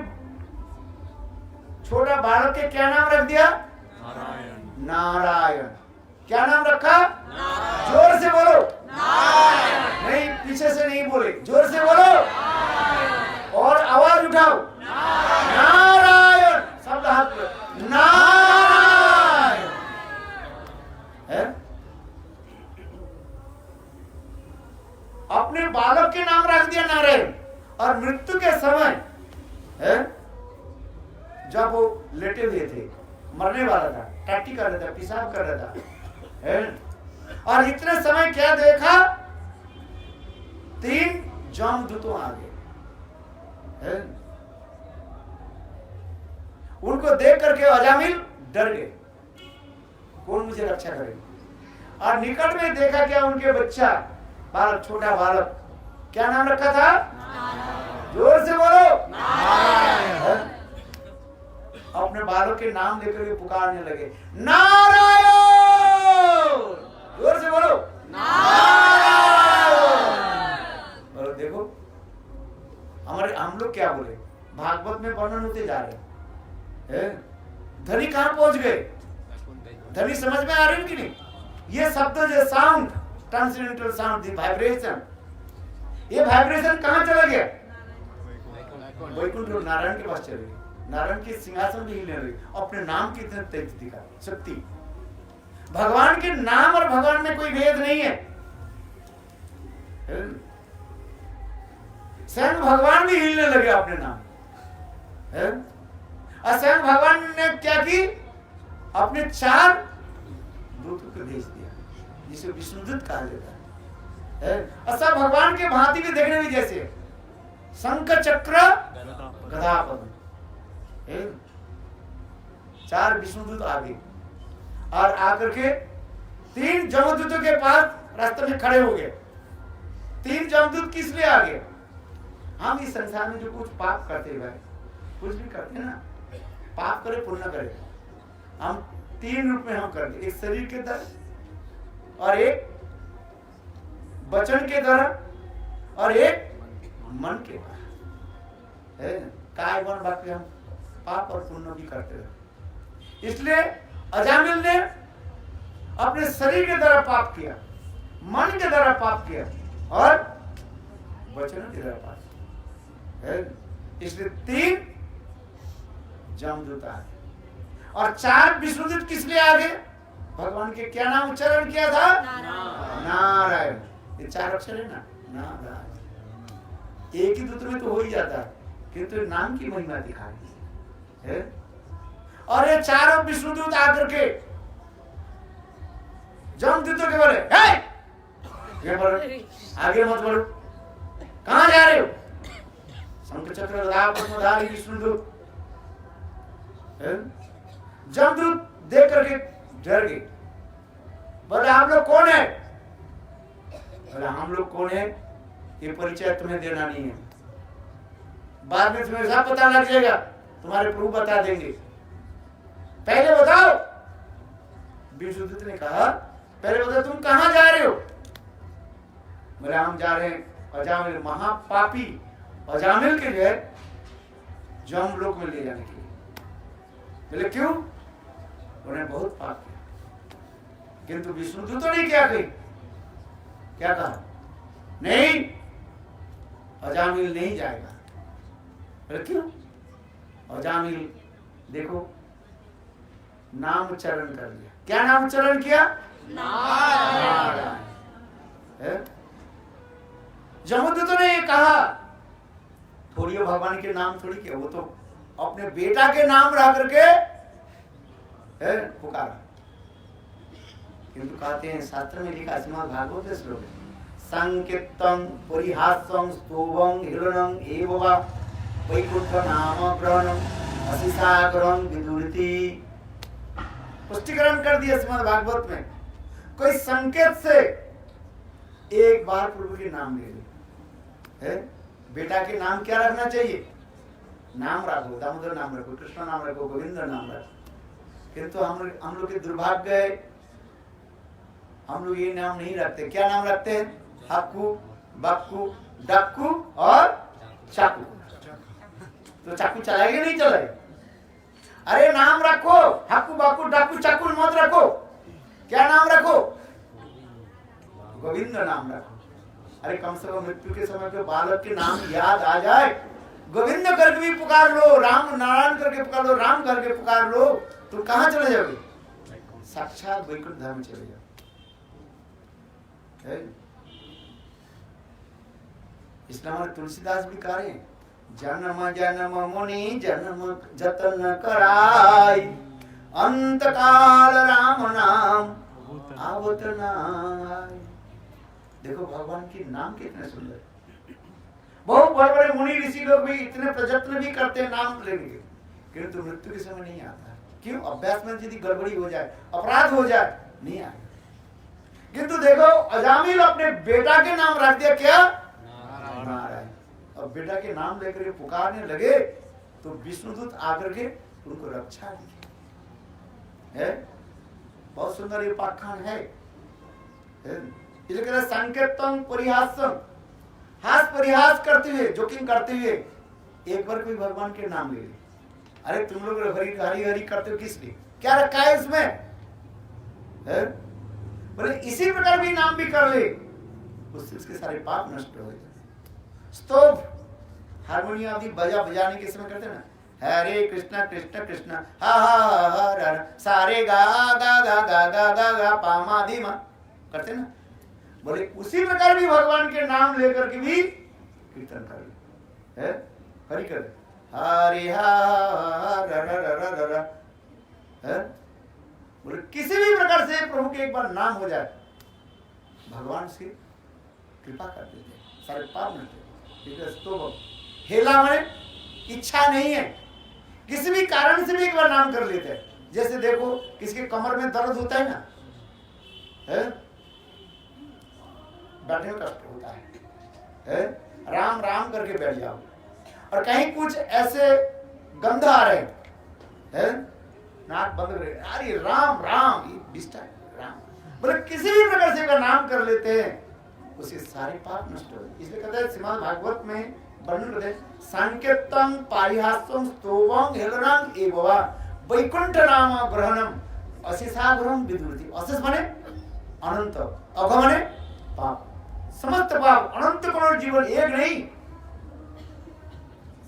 छोटा बालक के क्या नाम रख दिया? नारायण। नारायण। क्या नाम रखा? जोर से बोलो। नहीं, पीछे से नहीं बोले, जोर से बोलो और आवाज उठाओ। नारायण। शब्द हाथ में नारायण है। अपने बालक के नाम रख दिया नारायण। और मृत्यु के समय है, जब वो लेटे हुए थे, मरने वाला था, टट्टी कर रहा था, पेशाब कर रहा था है? और इतने समय क्या देखा? 3 जमदूतों आ गए है? उनको देख करके अजामिल डर गए, कौन मुझे रक्षा करेगा। और निकट में देखा क्या, उनके बच्चा बालक, छोटा बालक, क्या नाम रखा था? जोर से बोलो। नारायण। अपने बालक के नाम लेकर के पुकारने लगे, नारायण। जोर से बोलो। नारायण। और देखो हम लोग क्या बोले, भागवत में वर्णन होते जा रहे हैं। धनी कहां पहुंच गए? धनी समझ में आ रही कि नहीं? ये शब्द जो साउंड, ट्रांसेंडेंटल साउंड, दी वाइब्रेशन, ये वाइब्रेशन कहां चला गया? वैकुंठ नारायण के पास चले गए। नारायण के सिंहासन भी हिलने लगे। अपने नाम की इतने तेज दिखा शक्ति। भगवान के नाम और भगवान में कोई भेद नहीं है। स्वयं भगवान भी हिलने लगे अपने नाम। और स्वयं भगवान ने क्या की? अपने 4 दूतों को भेज दिया, जिसे विष्णुदूत कहा जाता है। और सब भगवान के भांति भी देखने में जैसे है। शंख चक्र गदा पद्म, 4 विष्णुदूत आ गए और आकर के 3 जमदूतों के पास रास्ते में खड़े हो गए। 3 जमदूत किस लिए आ गए? हम इस संसार में जो कुछ पाप करते हैं, कुछ भी करते हैं ना, पाप करे पुण्य करे, हम 3 रूप में हम करते। एक शरीर के द्वारा, और एक वचन के द्वारा, और एक मन के द्वारा। काय वन वाक्य हम पाप और पुण्य भी करते रहे। इसलिए अजामिल ने अपने शरीर के द्वारा पाप किया, मन के द्वारा पाप किया और वचन के द्वारा पाप किया। इसलिए 3 जमदूत आ गए और 4 विष्णुदूत किस लिए आ गए? भगवान के क्या नाम उच्चारण किया था? नारायण। ये 4 अक्षर है ना, नारायण। एक ही दूत में तो हो ही जाता है, किंतु नाम की महिमा दिखा है। और ये 4 विष्णुदूत आकर के जमदूतों के बोले, आगे मत बढ़ो, कहां जा रहे हो? शंख चक्र गदा पद्मधारी विष्णुदूत। जमदूत देख करके डर गए, बोले आप लोग कौन है? बोले हम लोग कौन है ये परिचय तुम्हें देना नहीं है, बाद में तुम्हें सब पता लग जाएगा, तुम्हारे प्रभु बता देंगे, पहले बताओ। विष्णुदूत ने कहा, पहले बताओ तुम कहां जा रहे हो? बोले हम जा रहे हैं अजामिल, महापापी अजामिल के लिए जमलोक में ले जाने के लिए। बोले क्यों? उन्हें बहुत पाप किया, किंतु विष्णुदूतों ने क्या कही? क्या कहा? नहीं, अजामिल नहीं जाएगा। बोले क्यों? अजामिल देखो नाम उच्चारण कर लिया। क्या नाम उच्चारण किया? नारायण। जमदूतों ने कहा, थोड़ी भगवान के नाम थोड़ी किया, वो तो अपने बेटा के नाम रह करके पुकारा। किंतु कहते हैं शास्त्र में लिखा, श्रीमद् भागवत श्लोक, संकीर्तन परिहासं स्तोभं हिरणं एव वा वैकुंठ नाम ग्रहणं असिसागरं विदुरति। पुष्टिकरण कर दिया श्रीमद् भागवत में। कोई संकेत से एक बार प्रभु के नाम ले ले। बेटा के नाम क्या रखना चाहिए? नाम रखो, दामोदर नाम रखो, कृष्ण नाम रखो, गोविंद नाम रखो। किंतु हम लोग के दुर्भाग्य है, हम लोग ये नाम नहीं रखते। क्या नाम रखते हैं? हक्कू, बक्कू, डक्कू और चाकू। तो चाकू चलाएगा नहीं चलाएगा? अरे नाम रखो, हक्कू बाकू डाकू चक्कू मत रखो। क्या नाम रखो? गोविंद नाम रखो। अरे कम से कम मृत्यु के समय पे बालक के नाम याद आ जाए, गोविंद करके भी पुकार लो, राम नारायण करके पुकार लो, राम करके पुकार लो, तो कहां चले जाओगे? साक्षात वैकुंठ धाम में चले जाओ। इसलिए हमारे तुलसीदास भी कह रहे हैं, जन्म जन्म मुनि जन्म जतन कराई, अंत काल राम नाम आवत नाय। देखो भगवान के नाम कितने सुंदर। बहुत बड़े बड़े मुनि ऋषि लोग भी इतने प्रयत्न भी करते हैं नाम लेने के, किंतु मृत्यु के समय नहीं आता। क्यों? अभ्यास में यदि गड़बड़ी हो जाए, अपराध हो जाए, नहीं आएगा। किंतु देखो अजामिल अपने बेटा के नाम रख दिया, क्या? नारायण। और बेटा के नाम लेकर पुकारने लगे तो विष्णुदूत आकर के उनको रक्षा दी है। बहुत सुंदर ये पाख्यान है। इसलिए संकेतम परिहासम, हास परिहास करते हुए, जोकिंग करते हुए एक बार कोई भगवान के नाम ले ले। अरे तुम लोग हरी हरी हरी करते हो किस लिए? क्या रखा है उसमें? बोले इसी प्रकार भी नाम भी कर ले, उससे उसके सारे पाप नष्ट हो जाए। स्तोभ हारमोनियम आदि बजाने के समय करते ना, हरे कृष्णा कृष्ण कृष्ण हा हा हा सारे गा गा गा गा गा गा गा पामा धी मा करते ना। बोले उसी प्रकार भी भगवान के नाम लेकर के भी कीर्तन कर ले, हरि कर हरि हा बोले किसी भी प्रकार से प्रभु के एक बार नाम हो जाए, भगवान से कृपा कर देते हैं, सारे पाप नष्ट। तो हेला में इच्छा नहीं है, किसी भी कारण से भी एक बार नाम कर लेते हैं। जैसे देखो किसी के कमर में दर्द होता है ना, बैठने में कष्ट होता है, राम राम करके बैठ जाओ। और कहीं कुछ ऐसे गंध आ रहे हैं, नाक बंद कर, अरे राम राम, ये डिस्टर्ब राम, बोले किसी भी प्रकार से अगर नाम कर लेते हैं उसके सारे पाप नष्ट हो। इसलिए कहते हैं श्रीमद् भागवत में वर्णन करते हैं, संकेतम पारिहासम स्तोभम हेलनम एववा वैकुंठ नाम ग्रहणम अशेषाग्रहम विदुरति। अशेष माने अनंत, अघ माने पाप, समस्त पाप, अनंत करोड़ जीवन, एक नहीं,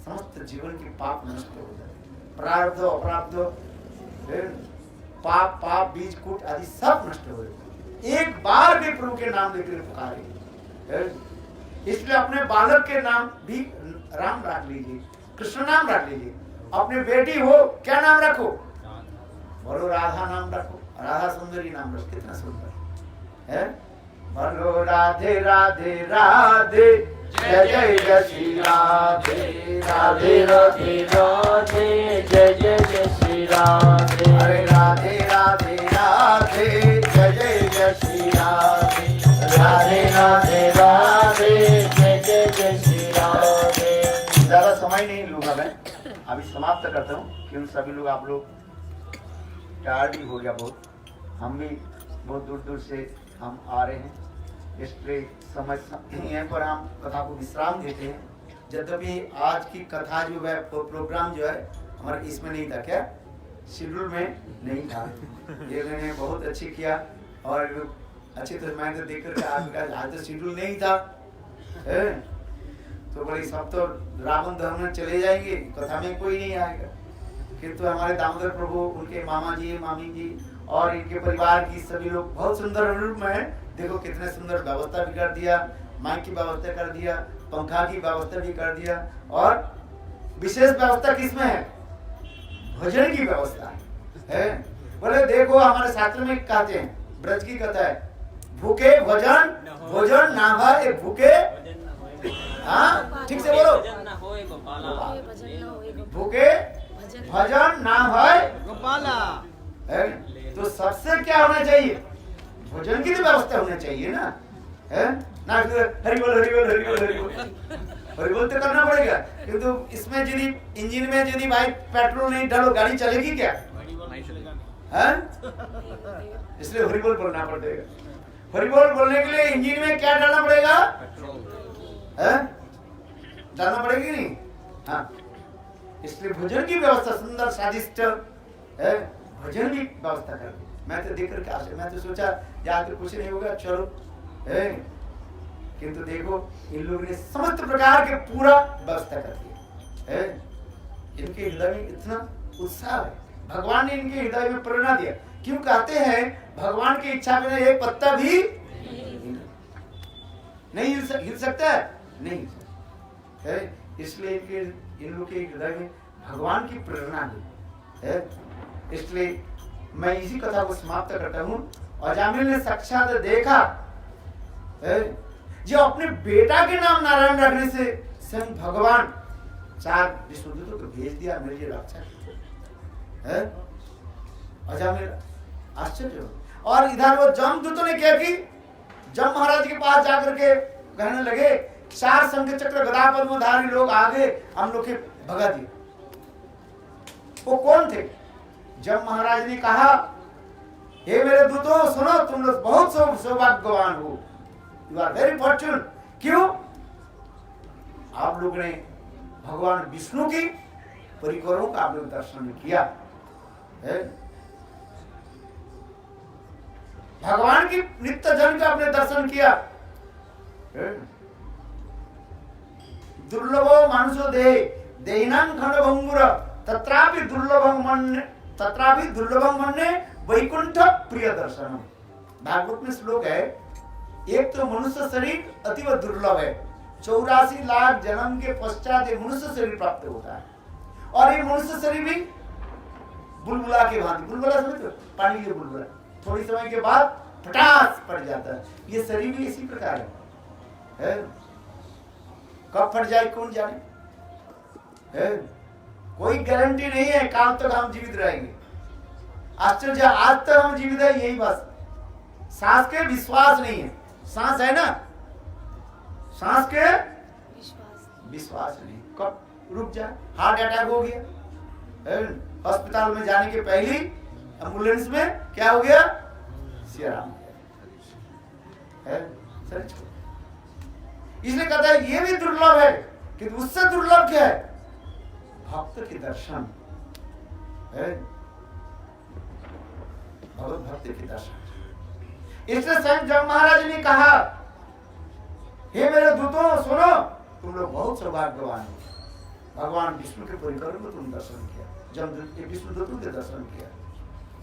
समस्त जीवन के पाप नष्ट हो जाते, प्रारब्ध अपराध पाप पाप बीज कूट आदि सब नष्ट हो जाते एक बार भी प्रभु के नाम लेकर पुकारे। इसलिए अपने बालक के नाम भी राम रख लीजिए, कृष्ण नाम रख लीजिए। अपने बेटी हो क्या नाम रखो? बोलो राधा नाम रखो, राधा सुंदरी नाम रखो, कितना सुंदर है। बोलो राधे राधे राधे जय जय जय श्री राधे, राधे राधे राधे जय जय जय श्री राधे, अरे राधे राधे राधे जय जय जय श्री राधे, राधे राधे राधे जय जय जय श्री राधे। ज्यादा समय नहीं लूंगा मैं, अभी समाप्त करता हूँ, क्योंकि सभी लोग आप लोग टायर्ड भी हो गया बहुत, हम भी बहुत दूर दूर से हम आ रहे हैं, इसलिए समझ नहीं है, पर हम कथा को विश्राम देते हैं। यद्यपि आज की कथा जो है, प्रोग्राम जो है हमारे इसमें नहीं था, क्या शेड्यूल में नहीं था, ये मैंने बहुत अच्छी किया और अच्छी तरह मैंने देख कर आज तो शेड्यूल नहीं था, तो बड़ी सब तो रावण धर्म में चले जाएंगे, कथा में कोई नहीं आएगा। किंतु हमारे दामोदर प्रभु, उनके मामा जी मामी जी और इनके परिवार की सभी लोग बहुत सुंदर रूप में, देखो कितने सुंदर व्यवस्था भी कर दिया, माइक की व्यवस्था कर दिया, पंखा की व्यवस्था भी कर दिया, और विशेष व्यवस्था किसमें है? भोजन की व्यवस्था है। बोले देखो हमारे शास्त्र में कहते हैं, ब्रज की कथा है, भूखे भोजन भोजन ना भय भूखे, हाँ ठीक से बोलो, भूखे भजन ना भय गोपाला। तो सबसे क्या होना चाहिए? भोजन की तो व्यवस्था होना चाहिए ना, है ना? हरि बोल हरि बोल हरि बोल हरि बोल, हरि बोल तो करना पड़ेगा। किंतु इसमें यदि इंजन में यदि भाई पेट्रोल नहीं डालो, गाड़ी चलेगी क्या? है? इसलिए हरि बोल बोलना पड़ेगा। हरि बोल बोलने के लिए इंजन में क्या डालना पड़ेगा? है? डालना पड़ेगी नहीं? हाँ, इसलिए भोजन की व्यवस्था सुंदर स्वादिष्ट है, भोजन की व्यवस्था कर दी। मैं तो देख करके आश्चर्य, मैं तो सोचा यहाँ तो कुछ नहीं होगा, चलो है, किंतु देखो इन लोगों ने समस्त प्रकार के पूरा व्यवस्था कर दिया है। इनके हृदय में इतना उत्साह है, भगवान ने इनके हृदय में प्रेरणा दिया। क्यों कहते हैं भगवान की इच्छा बिना एक पत्ता भी नहीं हिल सकता है, नहीं है। इसलिए इन लोग के हृदय में भगवान की प्रेरणा है। इसलिए मैं इसी कथा को समाप्त करता हूँ। अजामिल ने साक्षात देखा है, जो अपने बेटा के नाम नारायण रखने से स्वयं भगवान 4 विष्णुदूतों को भेज दिया मेरे लिए रक्षा है। अजामिल आश्चर्य हो। और इधर वो जमदूतों ने क्या की, जम महाराज के पास जाकर के कहने लगे 4 शंख चक्र गदा पद्मधारी लोग आगे हम लोग के भगा दिए। वो कौन थे? जब महाराज ने कहा हे मेरे दूतों सुनो, तुम लोग बहुत सौभाग्यवान हो, यू आर वेरी फॉर्चून। क्यों? आप लोग ने भगवान विष्णु की परिकरों का आप लोग दर्शन किया है, भगवान की नित्य जन का आपने दर्शन किया। दुर्लभो मानुषो देहे देहिनां खंड भंगुर तत्रापि दुर्लभम मन्ये वैकुंठ प्रिय दर्शनम। भागवत में श्लोक है, एक तो मनुष्य शरीर अतीव दुर्लभ है, 84 लाख जन्म के पश्चात ये मनुष्य शरीर प्राप्त होता है। और ये मनुष्य शरीर भी बुलबुला के भांति, बुलबुला समझते हो, पानी के बुलबुला, थोड़ी समय के बाद फटास पड़ जाता है। ये शरीर भी इसी प्रकार है। कब फट जाए कौन जाने है? कोई गारंटी नहीं है काल तक हम जीवित रहेंगे। आश्चर्य, आज तक हम जीवित है यही बस, सांस के विश्वास नहीं है। सांस है ना, सांस के विश्वास नहीं, कब रुक जाए। हार्ट अटैक हो गया, अस्पताल में जाने के पहले एम्बुलेंस में क्या हो गया, सियाराम है, इसलिए कहता है ये भी दुर्लभ है, कि उससे दुर्लभ क्या है, भक्त के दर्शन है, भगवत भक्ति के दर्शन। इसलिए स्वयं जब महाराज ने कहा हे मेरे दूतों सुनो, तुम लोग बहुत सौभाग्यवान हो, भगवान विष्णु के परिकरों को तुम दर्शन किया, जब विष्णु दूतों के दर्शन किया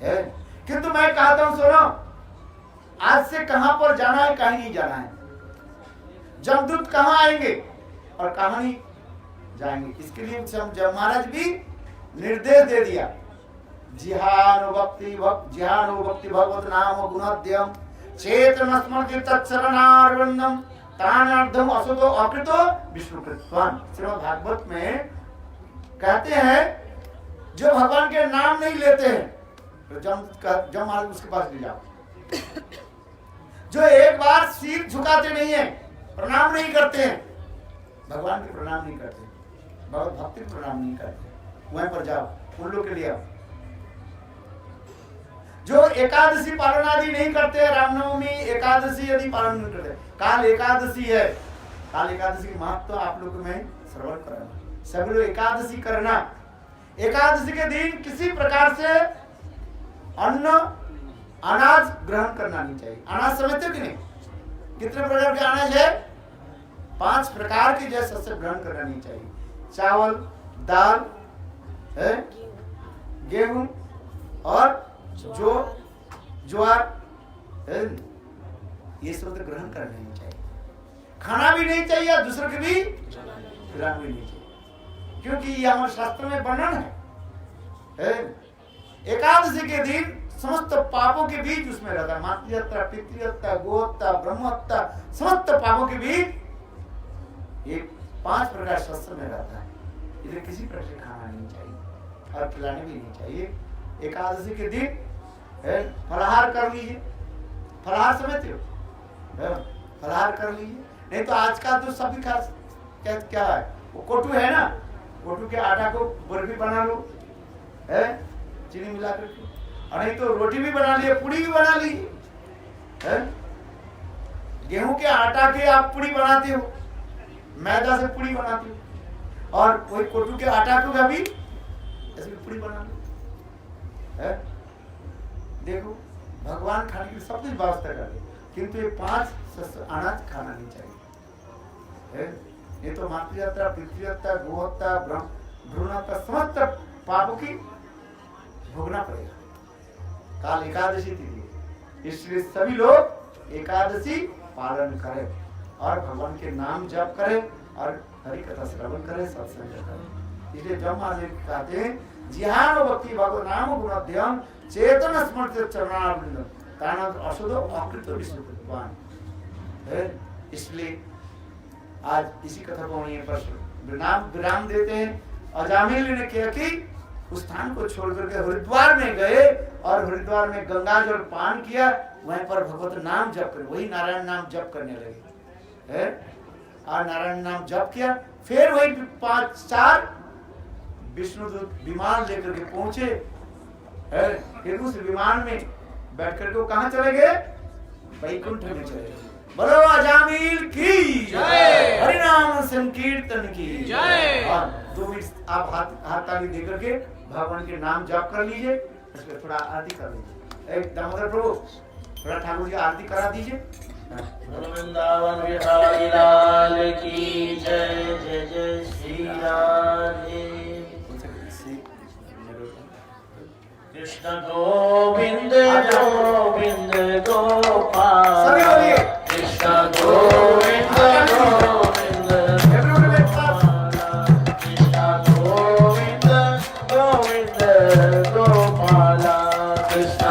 है। किंतु मैं कहता हूं सुनो, आज से कहां पर जाना है, कहीं नहीं जाना है। जमदूत कहां आएंगे और कहां नहीं जाएंगे, इसके लिए जब महाराज भी निर्देश दे दिया, जिहानो भक्ति भगवत नाम गुणाद्यम चेतन स्मृति तत्शरणारविंदम तानार्धम असुतो अकृतो विष्णुकृत्वान। श्रीमद् भागवत में कहते हैं जो भगवान के नाम नहीं लेते हैं तो जब महाराज उसके पास ले जाओ। जो एक बार सिर झुकाते नहीं है, प्रणाम नहीं करते हैं, भगवान के प्रणाम नहीं करते, भगवत भक्ति प्रणाम नहीं करते, वहीं पर जाओ, उन लोग के लिए आओ। जो एकादशी पालन आदि नहीं करते, रामनवमी एकादशी यदि पालन नहीं करते, काल एकादशी है, काल एकादशी के महत्व आप लोग में श्रवण करना, सभी लोग एकादशी करना। एकादशी के दिन किसी प्रकार से अन्न अनाज ग्रहण करना नहीं चाहिए। अनाज समझते हो कि नहीं, कितने प्रकार के अनाज है, 5 प्रकार के जैसे शस्य ग्रहण करना नहीं चाहिए। चावल, दाल, गेहूं और ज्वार, ये सब तो ग्रहण करना नहीं चाहिए। खाना भी नहीं चाहिए, दूसरों के भी खिलाना भी नहीं चाहिए, क्योंकि ये हमारे शास्त्र में वर्णन है। एकादशी के दिन समस्त पापों के बीच उसमें रहता है, मातृहत्या, पितृहत्या, गोहत्या, ब्रह्महत्या, समस्त पापों के बीच ये 5 प्रकार शस्त्र में रहता है। इधर किसी प्रकार से खाना नहीं चाहिए और खिलाने भी नहीं चाहिए। एकादशी के दिन फलाहार कर लीजिए, फलाहार समझते हो, फलाहार कर लीजिए। नहीं तो आज का तो सभी खास क्या है, वो कोटू है ना, कोटू के आटा को बर्फी बना लो, चीनी मिला करके, और नहीं तो रोटी भी बना लीजिए, पूड़ी भी बना लीजिए। गेहूं के आटा के आप पूड़ी बनाते हो, मैदा से पूड़ी बनाते हो, और वही कोटू के आटा को भी ऐसे पूरी बना लो है। देखो भगवान खाने की सब कुछ व्यवस्था कर दे, किंतु ये 5 अनाज खाना नहीं चाहिए है। ये तो मातृहत्या, पितृहत्या, गोहत्या, भ्रूण हत्या समस्त पापों की भोगना पड़ेगा। काल एकादशी तिथि, इसलिए सभी लोग एकादशी पालन करें और भगवान के नाम जप करें और हरि कथा श्रवण करें, सत्संग करें। इसलिए ब्रह्मा जी कहते हैं जिहान भक्ति भगवान नाम गुणाध्ययन चेतन स्मृति चरणारविंद तानंद अशुद्धो अकृत विष्णु भगवान है। इसलिए आज इसी कथा को यहीं पर विराम देते हैं। अजामिल ने किया कि उस स्थान को छोड़ करके हरिद्वार में गए और हरिद्वार में गंगा जल पान किया, वहीं पर भगवत नाम जप कर वही नारायण नाम जप करने लगे है। और नारायण नाम जप किया, फिर वही 5-4 विष्णुदूत विमान लेकर के पहुंचे है। फिर उस विमान में बैठ करके वो कहां चले गए? वैकुंठ में चले गए। बोलो अजामिल की जय, हरिनाम संकीर्तन की जय। और 2 मिनट आप हाथ ताली दे करके भगवान के नाम जप कर लीजिए, उसके थोड़ा आरती कर लीजिए। एक दामोदर प्रभु थोड़ा ठाकुर जी आरती करा दीजिए। वृंदावन बिहारी लाल की जय, जय जय श्री राधे। कृष्ण गोविंद गोविंद गोपाल, सभी बोलिए कृष्ण गोविंद गोविंद कृष्ण गोविंद गोविंद गोपाल, कृष्ण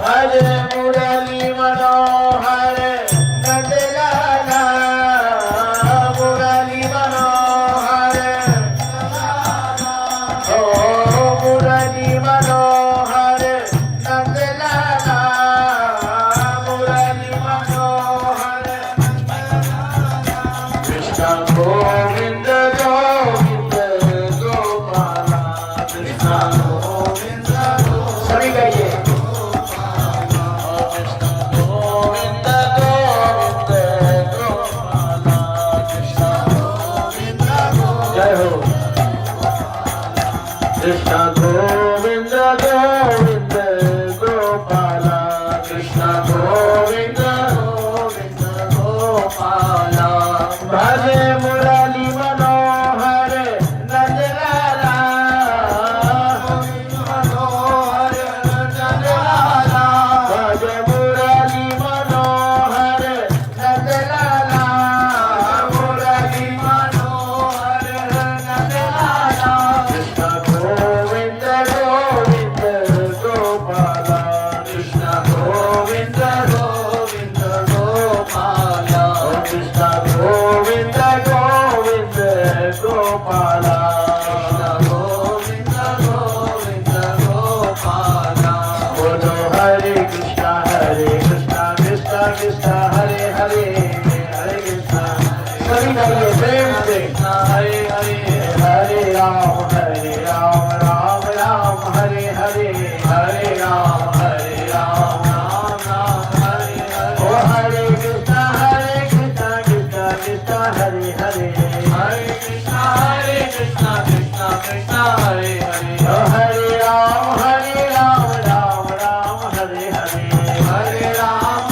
हरे मुरली मनोहर नंदलाला, मुरली मनोहर ओ मुरली मनोहर नंदलाला, मुरली मनोहर कृष्ण गोविंद गोविंद गोपाला, कृष्ण गोविंद सभी गाइए। कृष्ण गोविंद गोविंद गोपाला, कृष्ण गोविंद गोविंद गोपाला, भजे मुरली मनोहर नंदलाला, मनोहर नंदलाला, भजे मुरली मनोहर नंदलाला, मुरली मनोहर नंदलाला, कृष्ण गोविंद गोविंद गोपाला, कृष्ण गोविंद गोविंद गोपाला, कृष्ण गोविंद गोविंद गोपाला, कृष्ण गोविंद गोविंद गोपाला। बोलो हरे कृष्ण कृष्ण कृष्ण हरे हरे, हरे कृष्ण सभी गाइए प्रेम से। हरे हरे हरे राम राम राम हरे हरे, हरे राम राम राम हरे हरे। ओ हरे कृष्ण कृष्ण कृष्ण हरे हरे, हरे कृष्ण कृष्ण कृष्ण हरे हरे। ओ हरे राम राम राम हरे हरे, हरे राम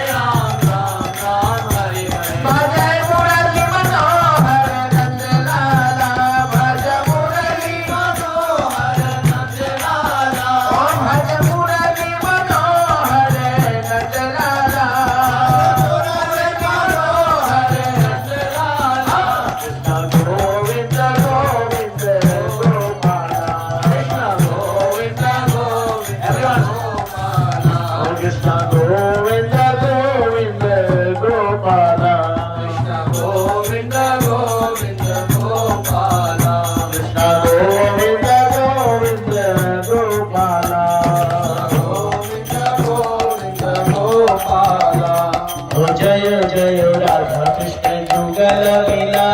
राम राम हरे हरे। भजे मुरली मनोहर नंदलाला, भजे मुरली मनोहर नंदलाला, ओम भजे मुरली मनोहर नंदलाला, मुरली मनोहर नंदलाला, कृष्ण गोविंद गोविंद गोपाला, कृष्ण गोविंद गोविंद गोपाला, कृष्ण गोविंद गोविंद गोपाला, कृष्ण गोविंद गोविंद गोपाला, कृष्ण गोविंद गोविंद गोपाला, गोविंद गोविंद गोपाला। ओ जय जय राधा कृष्ण युगल लीला,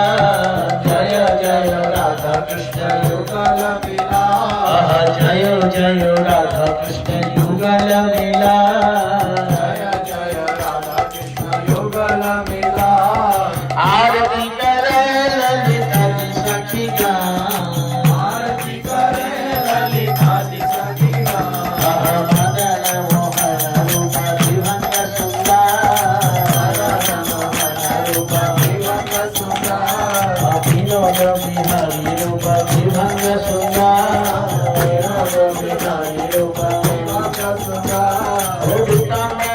जय जय राधा कृष्ण युगल लीला, जय जय राधा कृष्ण युगल लीला, जय जय राधा कृष्ण युगल लीला। तमे